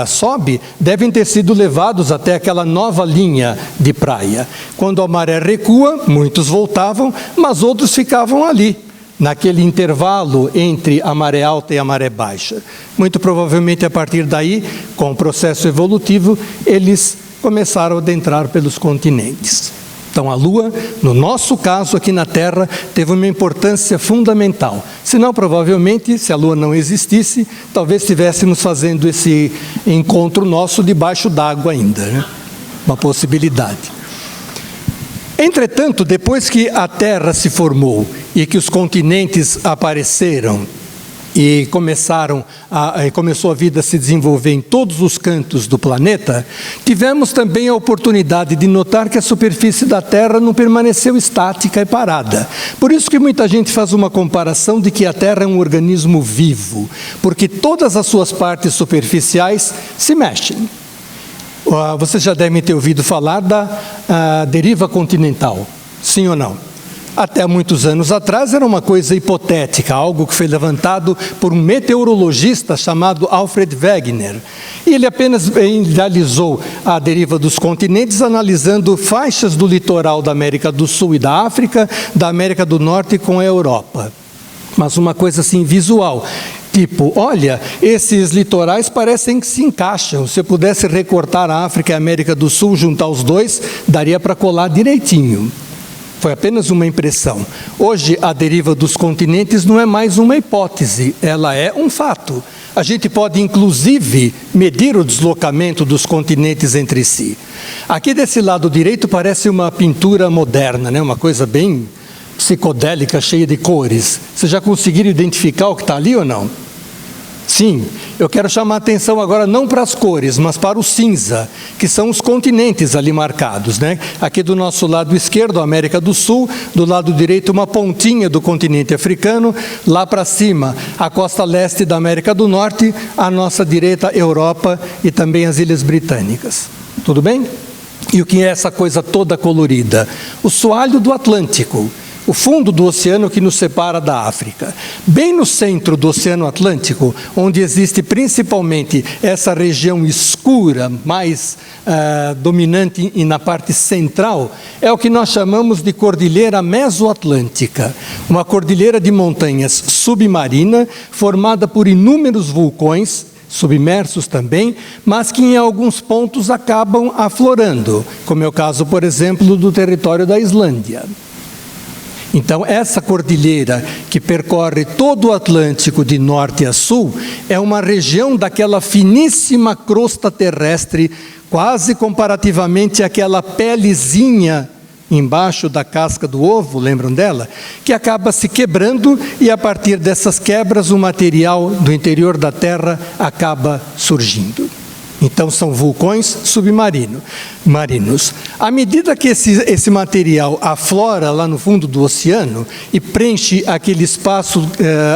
sobe, devem ter sido levados até aquela nova linha de praia. Quando a maré recua, muitos voltavam, mas outros ficavam ali, naquele intervalo entre a maré alta e a maré baixa. Muito provavelmente, a partir daí, com o processo evolutivo, eles começaram a adentrar pelos continentes. Então, a Lua, no nosso caso aqui na Terra, teve uma importância fundamental. Senão, provavelmente, se a Lua não existisse, talvez estivéssemos fazendo esse encontro nosso debaixo d'água ainda, né? Uma possibilidade. Entretanto, depois que a Terra se formou e que os continentes apareceram e começou a vida a se desenvolver em todos os cantos do planeta, tivemos também a oportunidade de notar que a superfície da Terra não permaneceu estática e parada. Por isso que muita gente faz uma comparação de que a Terra é um organismo vivo, porque todas as suas partes superficiais se mexem. Vocês já devem ter ouvido falar da deriva continental, sim ou não? Até muitos anos atrás era uma coisa hipotética, algo que foi levantado por um meteorologista chamado Alfred Wegener. E ele apenas realizou a deriva dos continentes analisando faixas do litoral da América do Sul e da África, da América do Norte com a Europa. Mas uma coisa assim visual, tipo, olha, esses litorais parecem que se encaixam. Se eu pudesse recortar a África e a América do Sul, juntar os dois, daria para colar direitinho. Foi apenas uma impressão. Hoje, a deriva dos continentes não é mais uma hipótese, ela é um fato. A gente pode, inclusive, medir o deslocamento dos continentes entre si. Aqui desse lado direito parece uma pintura moderna, né? Uma coisa bem psicodélica, cheia de cores. Vocês já conseguiram identificar o que está ali ou não? Sim, eu quero chamar a atenção agora não para as cores, mas para o cinza, que são os continentes ali marcados, né? Aqui do nosso lado esquerdo, a América do Sul, do lado direito uma pontinha do continente africano, lá para cima a costa leste da América do Norte, à nossa direita Europa e também as Ilhas Britânicas. Tudo bem? E o que é essa coisa toda colorida? O soalho do Atlântico. O fundo do oceano que nos separa da África. Bem no centro do Oceano Atlântico, onde existe principalmente essa região escura, mais dominante e na parte central, é o que nós chamamos de Cordilheira Mesoatlântica. Uma cordilheira de montanhas submarina, formada por inúmeros vulcões, submersos também, mas que em alguns pontos acabam aflorando, como é o caso, por exemplo, do território da Islândia. Então, essa cordilheira que percorre todo o Atlântico de norte a sul é uma região daquela finíssima crosta terrestre, quase comparativamente àquela pelezinha embaixo da casca do ovo, lembram dela? Que acaba se quebrando e a partir dessas quebras o material do interior da Terra acaba surgindo. Então, são vulcões submarinos. À medida que esse material aflora lá no fundo do oceano e preenche aquele espaço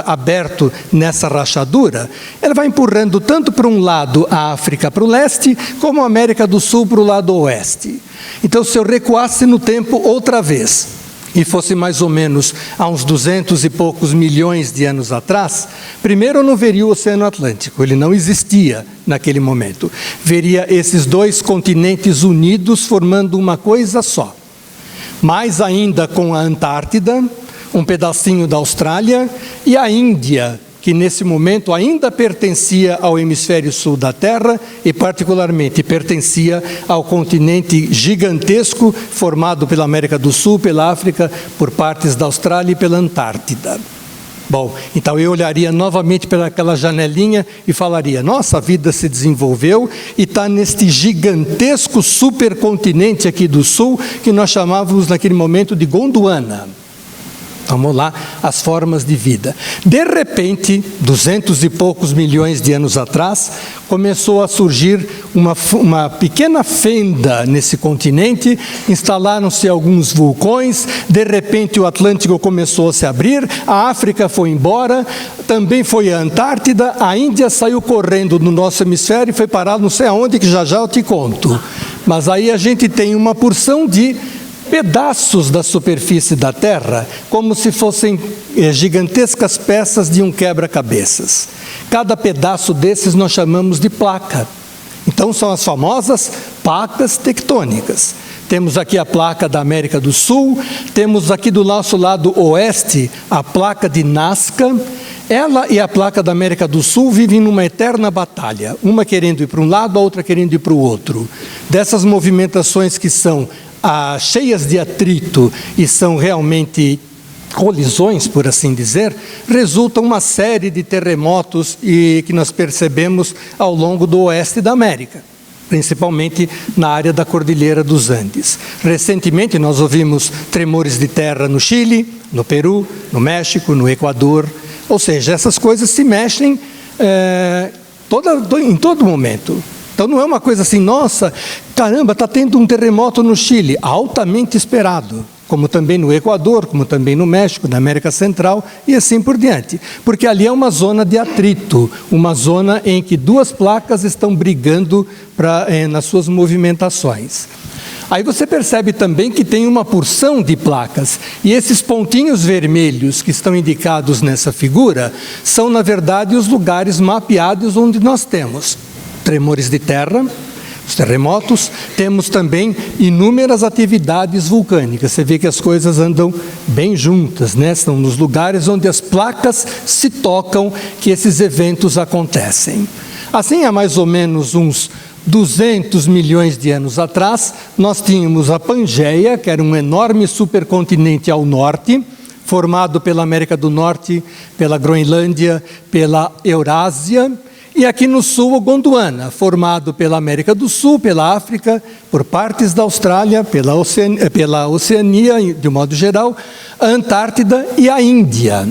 aberto nessa rachadura, ela vai empurrando tanto para um lado a África para o leste, como a América do Sul para o lado oeste. Então, se eu recuasse no tempo outra vez, e fosse mais ou menos há uns 200 e poucos milhões de anos atrás, primeiro eu não veria o Oceano Atlântico, ele não existia naquele momento. Veria esses dois continentes unidos formando uma coisa só. Mais ainda com a Antártida, um pedacinho da Austrália e a Índia, que nesse momento ainda pertencia ao hemisfério sul da Terra e particularmente pertencia ao continente gigantesco formado pela América do Sul, pela África, por partes da Austrália e pela Antártida. Bom, então eu olharia novamente pelaquela janelinha e falaria, nossa, a vida se desenvolveu e está neste gigantesco supercontinente aqui do Sul que nós chamávamos naquele momento de Gondwana. Vamos lá, as formas de vida. De repente, 200 e poucos milhões de anos atrás, começou a surgir uma pequena fenda nesse continente, instalaram-se alguns vulcões, de repente o Atlântico começou a se abrir, a África foi embora, também foi a Antártida, a Índia saiu correndo no nosso hemisfério e foi parar não sei aonde, que já eu te conto. Mas aí a gente tem uma porção de pedaços da superfície da Terra, como se fossem gigantescas peças de um quebra-cabeças. Cada pedaço desses nós chamamos de placa. Então são as famosas placas tectônicas. Temos aqui a placa da América do Sul, temos aqui do nosso lado oeste a placa de Nazca. Ela e a placa da América do Sul vivem numa eterna batalha, uma querendo ir para um lado, a outra querendo ir para o outro. Dessas movimentações que são cheias de atrito e são realmente colisões, por assim dizer, resulta uma série de terremotos que nós percebemos ao longo do oeste da América, principalmente na área da Cordilheira dos Andes. Recentemente nós ouvimos tremores de terra no Chile, no Peru, no México, no Equador. Ou seja, essas coisas se mexem em todo momento. Então não é uma coisa assim, nossa, caramba, está tendo um terremoto no Chile, altamente esperado, como também no Equador, como também no México, na América Central e assim por diante. Porque ali é uma zona de atrito, uma zona em que duas placas estão brigando nas suas movimentações. Aí você percebe também que tem uma porção de placas, e esses pontinhos vermelhos que estão indicados nessa figura são, na verdade, os lugares mapeados onde nós temos tremores de terra, os terremotos, temos também inúmeras atividades vulcânicas. Você vê que as coisas andam bem juntas, né? São nos lugares onde as placas se tocam que esses eventos acontecem. Assim, há mais ou menos uns 200 milhões de anos atrás, nós tínhamos a Pangeia, que era um enorme supercontinente ao norte, formado pela América do Norte, pela Groenlândia, pela Eurásia, e aqui no sul o Gondwana, formado pela América do Sul, pela África, por partes da Austrália, pela Oceania, de um modo geral, a Antártida e a Índia.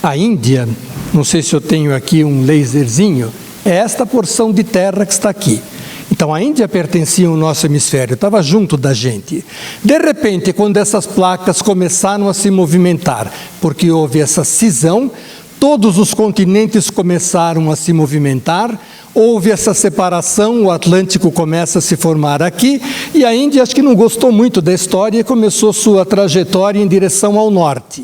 A Índia, não sei se eu tenho aqui um laserzinho, é esta porção de terra que está aqui. Então a Índia pertencia ao nosso hemisfério, estava junto da gente. De repente, quando essas placas começaram a se movimentar, porque houve essa cisão, todos os continentes começaram a se movimentar, houve essa separação, o Atlântico começa a se formar aqui, e a Índia acho que não gostou muito da história e começou sua trajetória em direção ao norte.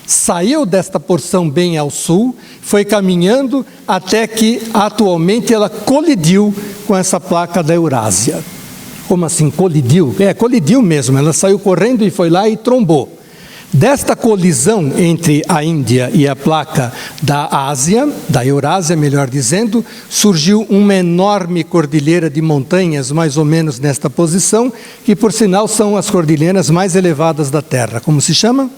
Saiu desta porção bem ao sul, foi caminhando até que atualmente ela colidiu com essa placa da Eurásia. Como assim colidiu? Colidiu mesmo, ela saiu correndo e foi lá e trombou. Desta colisão entre a Índia e a placa da Ásia, da Eurásia, melhor dizendo, surgiu uma enorme cordilheira de montanhas, mais ou menos nesta posição, que por sinal são as cordilheiras mais elevadas da Terra. Como se chama?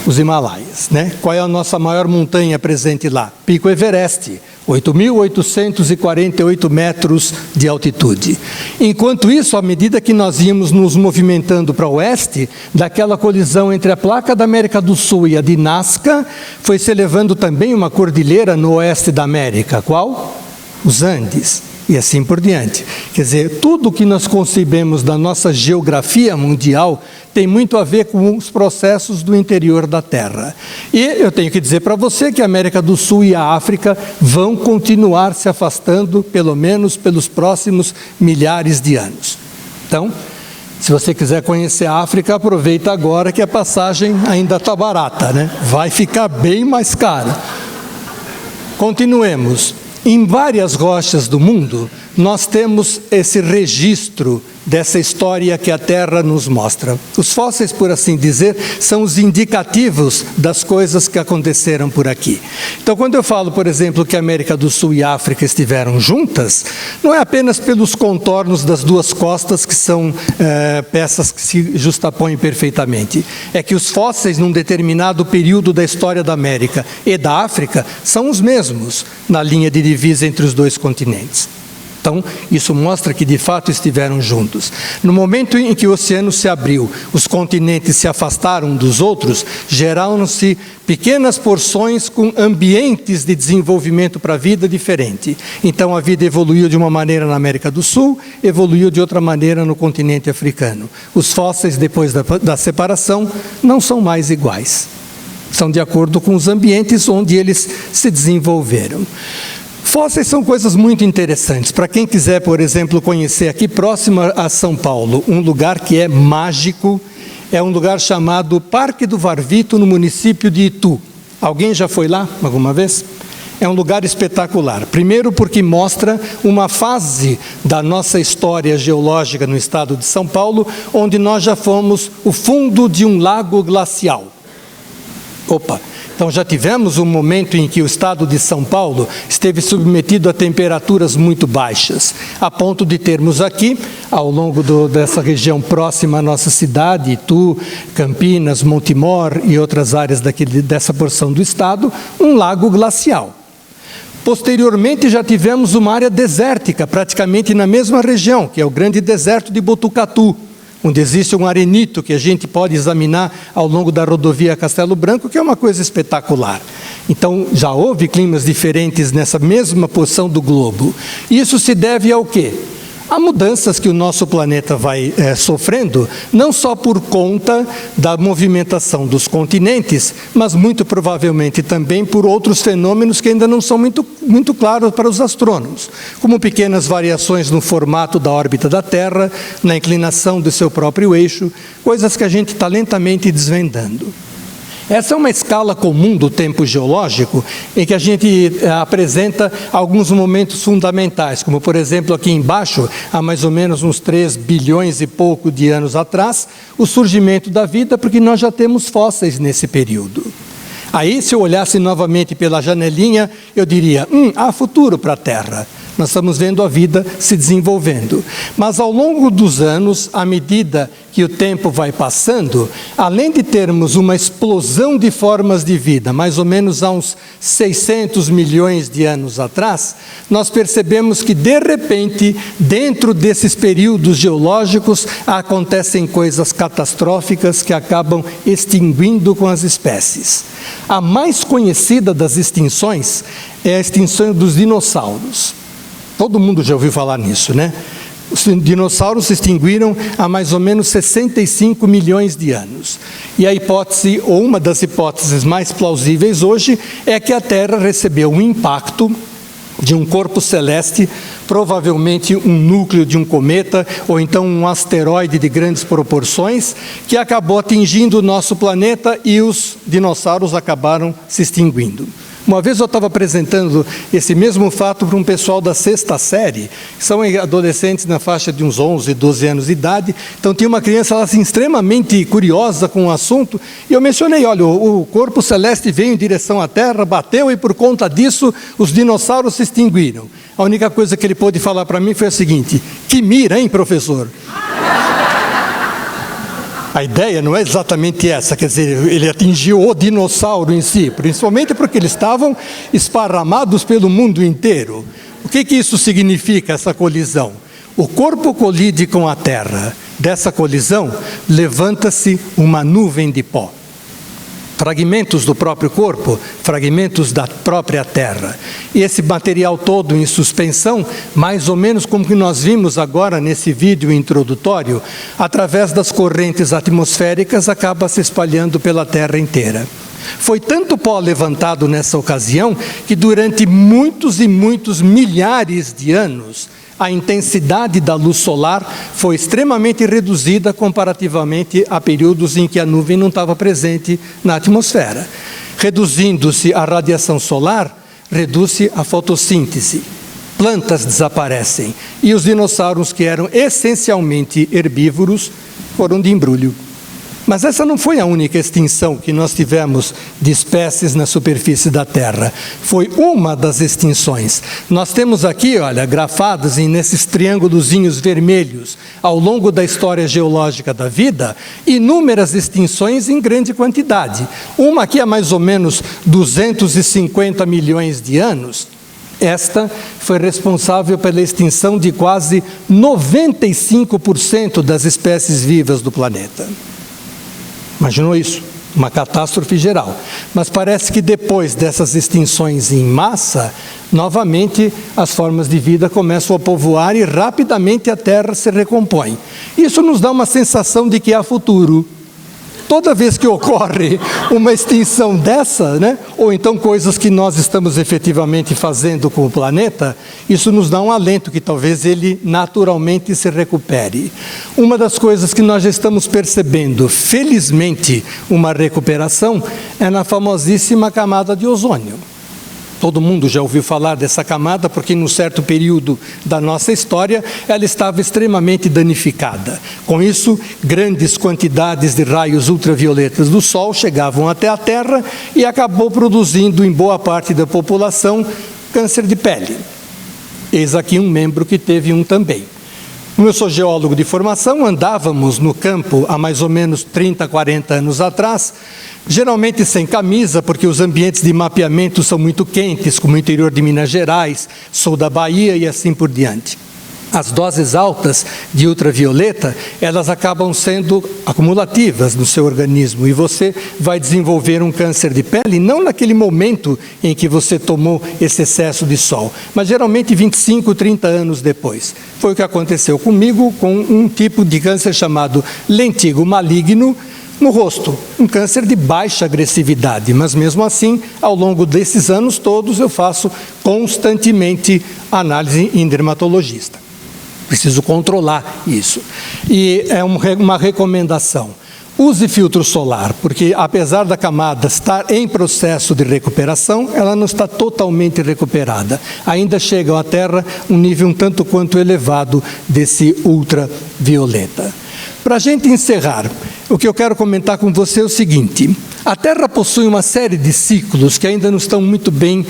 Os Himalaias, né? Qual é a nossa maior montanha presente lá? Pico Everest, 8.848 metros de altitude. Enquanto isso, à medida que nós íamos nos movimentando para o oeste, daquela colisão entre a placa da América do Sul e a de Nazca, foi se elevando também uma cordilheira no oeste da América. Qual? Os Andes. E assim por diante. Quer dizer, tudo o que nós concebemos da nossa geografia mundial tem muito a ver com os processos do interior da Terra. E eu tenho que dizer para você que a América do Sul e a África vão continuar se afastando, pelo menos pelos próximos milhares de anos. Então, se você quiser conhecer a África, aproveita agora que a passagem ainda está barata, né? Vai ficar bem mais cara. Continuemos. Em várias rochas do mundo, nós temos esse registro dessa história que a Terra nos mostra. Os fósseis, por assim dizer, são os indicativos das coisas que aconteceram por aqui. Então, quando eu falo, por exemplo, que a América do Sul e a África estiveram juntas, não é apenas pelos contornos das duas costas, que são peças que se justapõem perfeitamente. É que os fósseis, num determinado período da história da América e da África, são os mesmos na linha de divisa entre os dois continentes. Então, isso mostra que de fato estiveram juntos. No momento em que o oceano se abriu, os continentes se afastaram um dos outros, geraram-se pequenas porções com ambientes de desenvolvimento para a vida diferente. Então, a vida evoluiu de uma maneira na América do Sul, evoluiu de outra maneira no continente africano. Os fósseis, depois da separação, não são mais iguais. São de acordo com os ambientes onde eles se desenvolveram. Fósseis são coisas muito interessantes. Para quem quiser, por exemplo, conhecer aqui próximo a São Paulo, um lugar que é mágico, é um lugar chamado Parque do Varvito, no município de Itu. Alguém já foi lá alguma vez? é um lugar espetacular. Primeiro porque mostra uma fase da nossa história geológica no estado de São Paulo, onde nós já fomos o fundo de um lago glacial. Então já tivemos um momento em que o estado de São Paulo esteve submetido a temperaturas muito baixas, a ponto de termos aqui, ao longo dessa região próxima à nossa cidade, Itu, Campinas, Montemor e outras áreas dessa porção do estado, um lago glacial. Posteriormente já tivemos uma área desértica, praticamente na mesma região, que é o grande deserto de Botucatu, onde existe um arenito que a gente pode examinar ao longo da rodovia Castelo Branco, que é uma coisa espetacular. Então, já houve climas diferentes nessa mesma porção do globo. Isso se deve ao quê? A mudanças que o nosso planeta vai sofrendo, não só por conta da movimentação dos continentes, mas muito provavelmente também por outros fenômenos que ainda não são muito claros para os astrônomos, como pequenas variações no formato da órbita da Terra, na inclinação do seu próprio eixo, coisas que a gente está lentamente desvendando. Essa é uma escala comum do tempo geológico, em que a gente apresenta alguns momentos fundamentais, como por exemplo aqui embaixo, há mais ou menos uns 3 bilhões e pouco de anos atrás, o surgimento da vida, porque nós já temos fósseis nesse período. Aí, se eu olhasse novamente pela janelinha, eu diria, há futuro para a Terra. Nós estamos vendo a vida se desenvolvendo. Mas ao longo dos anos, à medida que o tempo vai passando, além de termos uma explosão de formas de vida, mais ou menos há uns 600 milhões de anos atrás, nós percebemos que, de repente, dentro desses períodos geológicos, acontecem coisas catastróficas que acabam extinguindo com as espécies. A mais conhecida das extinções é a extinção dos dinossauros. Todo mundo já ouviu falar nisso, né? Os dinossauros se extinguiram há mais ou menos 65 milhões de anos. E a hipótese, ou uma das hipóteses mais plausíveis hoje, é que a Terra recebeu um impacto de um corpo celeste, provavelmente um núcleo de um cometa, ou então um asteroide de grandes proporções, que acabou atingindo o nosso planeta e os dinossauros acabaram se extinguindo. Uma vez eu estava apresentando esse mesmo fato para um pessoal da 6ª série, que são adolescentes na faixa de uns 11, 12 anos de idade. Então tinha uma criança assim, extremamente curiosa com o assunto, e eu mencionei, olha, o corpo celeste veio em direção à Terra, bateu e por conta disso os dinossauros se extinguiram. A única coisa que ele pôde falar para mim foi a seguinte: que mira, hein, professor? A ideia não é exatamente essa, quer dizer, ele atingiu o dinossauro em si, principalmente porque eles estavam esparramados pelo mundo inteiro. O que isso significa, essa colisão? O corpo colide com a Terra. Dessa colisão, levanta-se uma nuvem de pó. Fragmentos do próprio corpo, fragmentos da própria Terra. E esse material todo em suspensão, mais ou menos como que nós vimos agora nesse vídeo introdutório, através das correntes atmosféricas, acaba se espalhando pela Terra inteira. Foi tanto pó levantado nessa ocasião, que durante muitos e muitos milhares de anos, a intensidade da luz solar foi extremamente reduzida comparativamente a períodos em que a nuvem não estava presente na atmosfera. Reduzindo-se a radiação solar, reduz-se a fotossíntese. Plantas desaparecem e os dinossauros, que eram essencialmente herbívoros, foram de embrulho. Mas essa não foi a única extinção que nós tivemos de espécies na superfície da Terra. Foi uma das extinções. Nós temos aqui, olha, grafados nesses triângulozinhos vermelhos, ao longo da história geológica da vida, inúmeras extinções em grande quantidade. Uma aqui há mais ou menos 250 milhões de anos. Esta foi responsável pela extinção de quase 95% das espécies vivas do planeta. Imaginou isso? Uma catástrofe geral. Mas parece que depois dessas extinções em massa, novamente as formas de vida começam a povoar e rapidamente a Terra se recompõe. Isso nos dá uma sensação de que há futuro. Toda vez que ocorre uma extinção dessa, né, ou então coisas que nós estamos efetivamente fazendo com o planeta, isso nos dá um alento que talvez ele naturalmente se recupere. Uma das coisas que nós já estamos percebendo, felizmente, uma recuperação, é na famosíssima camada de ozônio. Todo mundo já ouviu falar dessa camada, porque em um certo período da nossa história, ela estava extremamente danificada. Com isso, grandes quantidades de raios ultravioletas do Sol chegavam até a Terra e acabou produzindo em boa parte da população câncer de pele. Eis aqui um membro que teve um também. Como eu sou geólogo de formação, andávamos no campo há mais ou menos 30, 40 anos atrás, geralmente sem camisa, porque os ambientes de mapeamento são muito quentes, como o interior de Minas Gerais, sul da Bahia e assim por diante. As doses altas de ultravioleta, elas acabam sendo acumulativas no seu organismo e você vai desenvolver um câncer de pele, não naquele momento em que você tomou esse excesso de sol, mas geralmente 25, 30 anos depois. Foi o que aconteceu comigo com um tipo de câncer chamado lentigo maligno no rosto, um câncer de baixa agressividade, mas mesmo assim, ao longo desses anos todos, eu faço constantemente análise em dermatologista. Preciso controlar isso. E é uma recomendação. Use filtro solar, porque apesar da camada estar em processo de recuperação, ela não está totalmente recuperada. Ainda chega à Terra um nível um tanto quanto elevado desse ultravioleta. Para a gente encerrar, o que eu quero comentar com você é o seguinte: a Terra possui uma série de ciclos que ainda não estão muito bem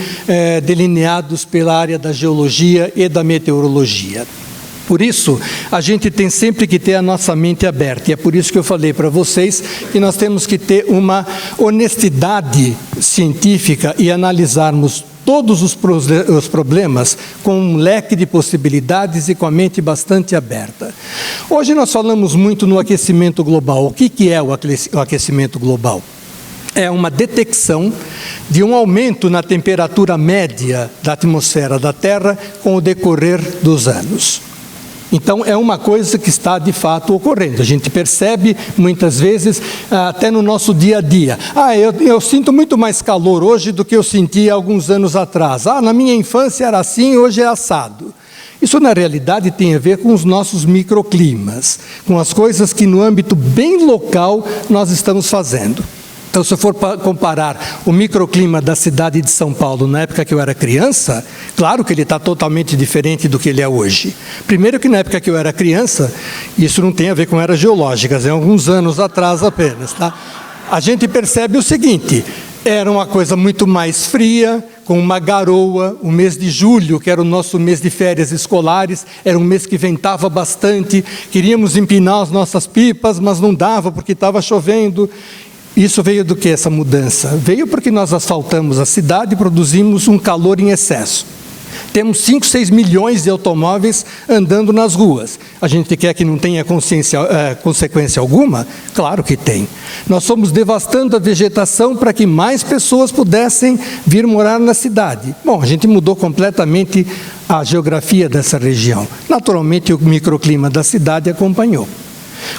delineados pela área da geologia e da meteorologia. Por isso, a gente tem sempre que ter a nossa mente aberta, e é por isso que eu falei para vocês que nós temos que ter uma honestidade científica e analisarmos todos os problemas com um leque de possibilidades e com a mente bastante aberta. Hoje nós falamos muito no aquecimento global. O que é o aquecimento global? É uma detecção de um aumento na temperatura média da atmosfera da Terra com o decorrer dos anos. Então, é uma coisa que está, de fato, ocorrendo. A gente percebe, muitas vezes, até no nosso dia a dia. Eu sinto muito mais calor hoje do que eu sentia alguns anos atrás. Na minha infância era assim, hoje é assado. Isso, na realidade, tem a ver com os nossos microclimas, com as coisas que, no âmbito bem local, nós estamos fazendo. Então, se eu for comparar o microclima da cidade de São Paulo na época que eu era criança, claro que ele está totalmente diferente do que ele é hoje. Primeiro que na época que eu era criança, isso não tem a ver com eras geológicas, é alguns anos atrás apenas, tá? A gente percebe o seguinte: era uma coisa muito mais fria, com uma garoa. O mês de julho, que era o nosso mês de férias escolares, era um mês que ventava bastante, queríamos empinar as nossas pipas, mas não dava porque estava chovendo. Isso veio do que, essa mudança? Veio porque nós asfaltamos a cidade e produzimos um calor em excesso. Temos 5, 6 milhões de automóveis andando nas ruas. A gente quer que não tenha consequência alguma? Claro que tem. Nós fomos devastando a vegetação para que mais pessoas pudessem vir morar na cidade. Bom, a gente mudou completamente a geografia dessa região. Naturalmente, o microclima da cidade acompanhou.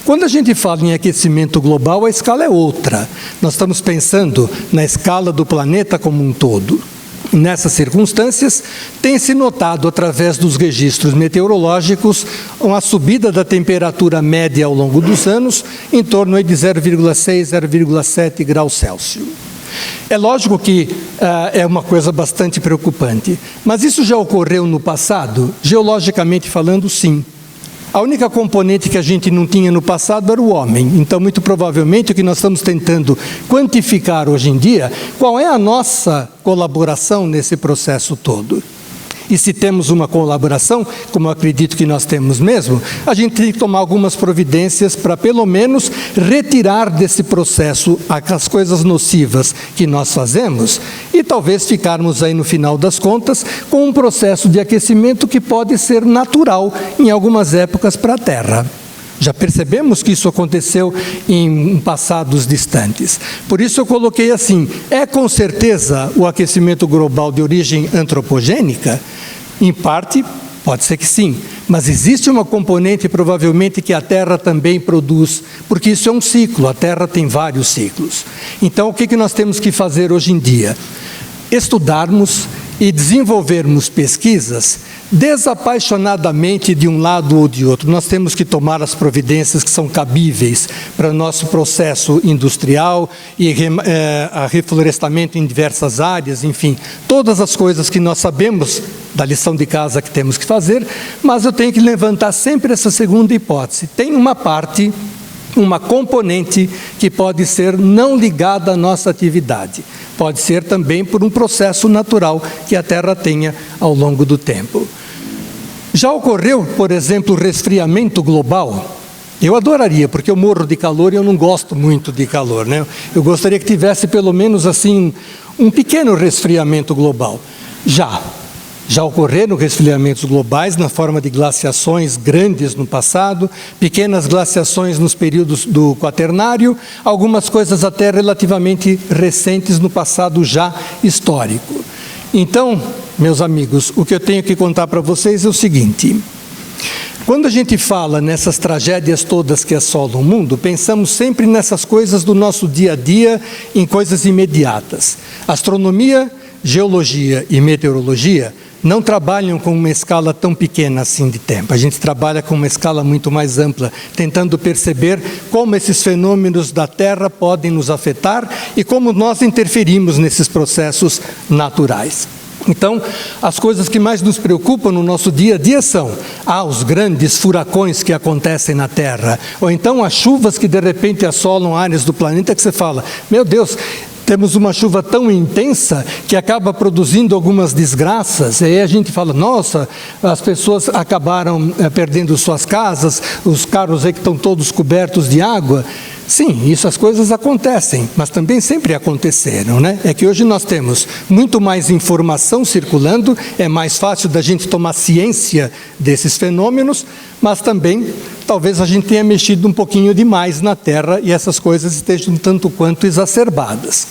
Quando a gente fala em aquecimento global, a escala é outra. Nós estamos pensando na escala do planeta como um todo. Nessas circunstâncias, tem-se notado, através dos registros meteorológicos, uma subida da temperatura média ao longo dos anos, em torno de 0,6, 0,7 graus Celsius. É lógico que é uma coisa bastante preocupante, mas isso já ocorreu no passado? Geologicamente falando, sim. A única componente que a gente não tinha no passado era o homem. Então, muito provavelmente, o que nós estamos tentando quantificar hoje em dia, qual é a nossa colaboração nesse processo todo. E se temos uma colaboração, como eu acredito que nós temos mesmo, a gente tem que tomar algumas providências para, pelo menos, retirar desse processo as coisas nocivas que nós fazemos e talvez ficarmos aí, no final das contas, com um processo de aquecimento que pode ser natural em algumas épocas para a Terra. Já percebemos que isso aconteceu em passados distantes. Por isso eu coloquei assim: é com certeza o aquecimento global de origem antropogênica? Em parte, pode ser que sim, mas existe uma componente provavelmente que a Terra também produz, porque isso é um ciclo, a Terra tem vários ciclos. Então, o que nós temos que fazer hoje em dia? Estudarmos e desenvolvermos pesquisas desapaixonadamente de um lado ou de outro. Nós temos que tomar as providências que são cabíveis para o nosso processo industrial e reflorestamento em diversas áreas, enfim, todas as coisas que nós sabemos da lição de casa que temos que fazer, mas eu tenho que levantar sempre essa segunda hipótese. Tem uma parte, uma componente que pode ser não ligada à nossa atividade. Pode ser também por um processo natural que a Terra tenha ao longo do tempo. Já ocorreu, por exemplo, o resfriamento global? Eu adoraria, porque eu morro de calor e eu não gosto muito de calor, né? Eu gostaria que tivesse pelo menos assim um pequeno resfriamento global. Já ocorreram resfriamentos globais na forma de glaciações grandes no passado, pequenas glaciações nos períodos do Quaternário, algumas coisas até relativamente recentes no passado já histórico. Então, meus amigos, o que eu tenho que contar para vocês é o seguinte: quando a gente fala nessas tragédias todas que assolam o mundo, pensamos sempre nessas coisas do nosso dia a dia, em coisas imediatas. Astronomia, geologia e meteorologia não trabalham com uma escala tão pequena assim de tempo. A gente trabalha com uma escala muito mais ampla, tentando perceber como esses fenômenos da Terra podem nos afetar e como nós interferimos nesses processos naturais. Então, as coisas que mais nos preocupam no nosso dia a dia são os grandes furacões que acontecem na Terra, ou então as chuvas que de repente assolam áreas do planeta que você fala, meu Deus, temos uma chuva tão intensa que acaba produzindo algumas desgraças, e aí a gente fala, nossa, as pessoas acabaram perdendo suas casas, os carros aí que estão todos cobertos de água. Sim, essas coisas acontecem, mas também sempre aconteceram, né? É que hoje nós temos muito mais informação circulando, é mais fácil da gente tomar ciência desses fenômenos, mas também talvez a gente tenha mexido um pouquinho demais na Terra e essas coisas estejam um tanto quanto exacerbadas.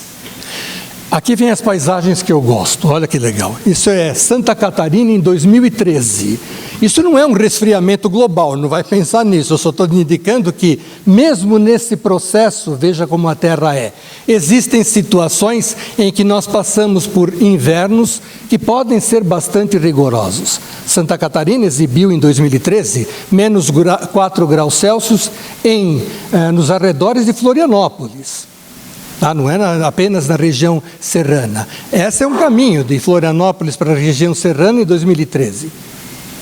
Aqui vem as paisagens que eu gosto, olha que legal. Isso é Santa Catarina em 2013. Isso não é um resfriamento global, não vai pensar nisso, eu só estou indicando que, mesmo nesse processo, veja como a Terra é. Existem situações em que nós passamos por invernos que podem ser bastante rigorosos. Santa Catarina exibiu em 2013 menos 4 graus Celsius nos arredores de Florianópolis. Não é apenas na região serrana. Esse é um caminho de Florianópolis para a região serrana em 2013.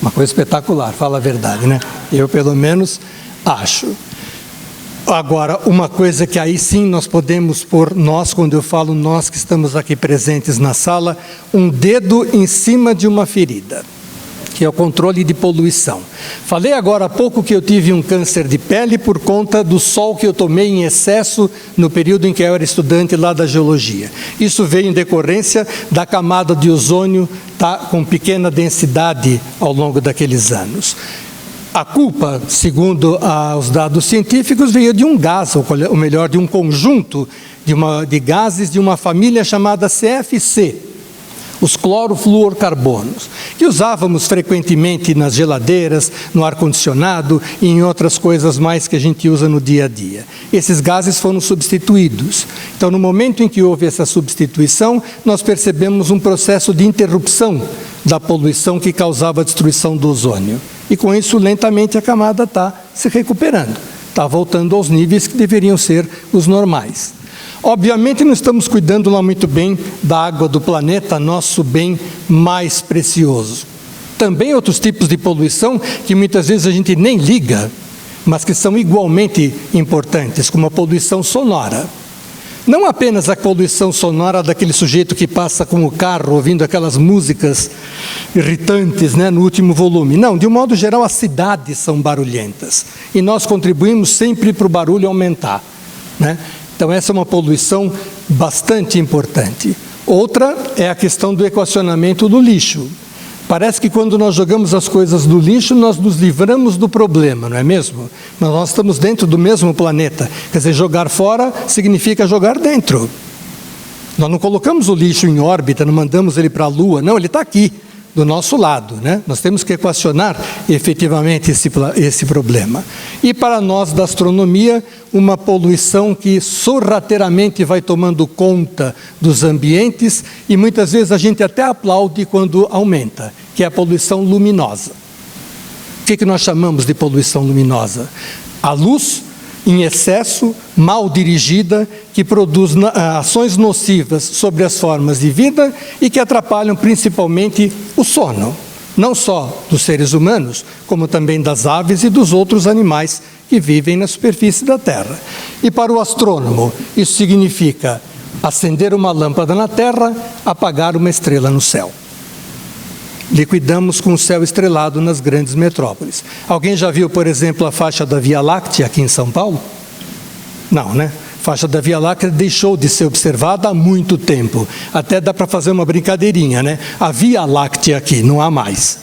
Uma coisa espetacular, fala a verdade, né? Eu, pelo menos, acho. Agora, uma coisa que aí sim nós podemos pôr, quando eu falo nós que estamos aqui presentes na sala, um dedo em cima de uma ferida, que é o controle de poluição. Falei agora há pouco que eu tive um câncer de pele por conta do sol que eu tomei em excesso no período em que eu era estudante lá da geologia. Isso veio em decorrência da camada de ozônio com pequena densidade ao longo daqueles anos. A culpa, segundo os dados científicos, veio de um gás, ou melhor, de um conjunto de gases de uma família chamada CFC, os clorofluorcarbonos, que usávamos frequentemente nas geladeiras, no ar-condicionado e em outras coisas mais que a gente usa no dia a dia. Esses gases foram substituídos. Então, no momento em que houve essa substituição, nós percebemos um processo de interrupção da poluição que causava a destruição do ozônio. E com isso, lentamente, a camada está se recuperando, está voltando aos níveis que deveriam ser os normais. Obviamente não estamos cuidando lá muito bem da água do planeta, nosso bem mais precioso. Também outros tipos de poluição que muitas vezes a gente nem liga, mas que são igualmente importantes, como a poluição sonora. Não apenas a poluição sonora daquele sujeito que passa com o carro ouvindo aquelas músicas irritantes, né, no último volume. Não, de um modo geral as cidades são barulhentas e nós contribuímos sempre para o barulho aumentar, né? Então, essa é uma poluição bastante importante. Outra é a questão do equacionamento do lixo. Parece que quando nós jogamos as coisas no lixo, nós nos livramos do problema, não é mesmo? Mas nós estamos dentro do mesmo planeta. Quer dizer, jogar fora significa jogar dentro. Nós não colocamos o lixo em órbita, não mandamos ele para a Lua. Não, ele está aqui. do nosso lado, né? Nós temos que equacionar efetivamente esse problema. E para nós da astronomia, uma poluição que sorrateiramente vai tomando conta dos ambientes e muitas vezes a gente até aplaude quando aumenta, que é a poluição luminosa. O que nós chamamos de poluição luminosa? A luz em excesso, mal dirigida, que produz ações nocivas sobre as formas de vida e que atrapalham principalmente o sono, não só dos seres humanos, como também das aves e dos outros animais que vivem na superfície da Terra. E para o astrônomo, isso significa acender uma lâmpada na Terra, apagar uma estrela no céu. Liquidamos com o céu estrelado nas grandes metrópoles. Alguém já viu, por exemplo, a faixa da Via Láctea aqui em São Paulo? Não, né? A faixa da Via Láctea deixou de ser observada há muito tempo. Até dá para fazer uma brincadeirinha, né? A Via Láctea aqui, não há mais.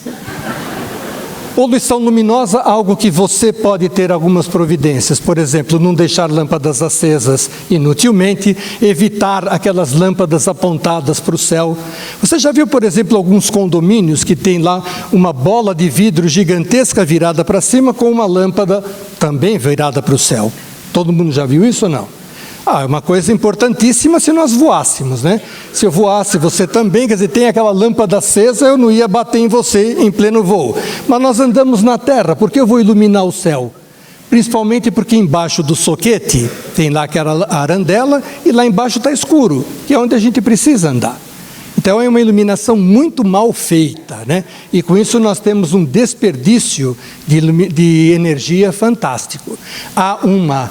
Poluição luminosa, algo que você pode ter algumas providências. Por exemplo, não deixar lâmpadas acesas inutilmente, evitar aquelas lâmpadas apontadas para o céu. Você já viu, por exemplo, alguns condomínios que tem lá uma bola de vidro gigantesca virada para cima com uma lâmpada também virada para o céu? Todo mundo já viu isso ou não? É uma coisa importantíssima se nós voássemos, né? Se eu voasse, você também, quer dizer, tem aquela lâmpada acesa, eu não ia bater em você em pleno voo. Mas nós andamos na Terra, por que eu vou iluminar o céu? Principalmente porque embaixo do soquete tem lá aquela arandela e lá embaixo está escuro, que é onde a gente precisa andar. Então é uma iluminação muito mal feita, né? E com isso nós temos um desperdício de energia fantástico. Há uma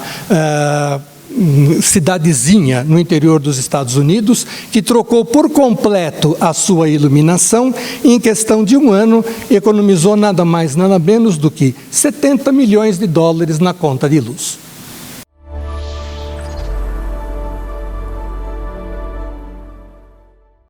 cidadezinha no interior dos Estados Unidos que trocou por completo a sua iluminação e em questão de um ano economizou nada mais, nada menos do que $70 milhões na conta de luz.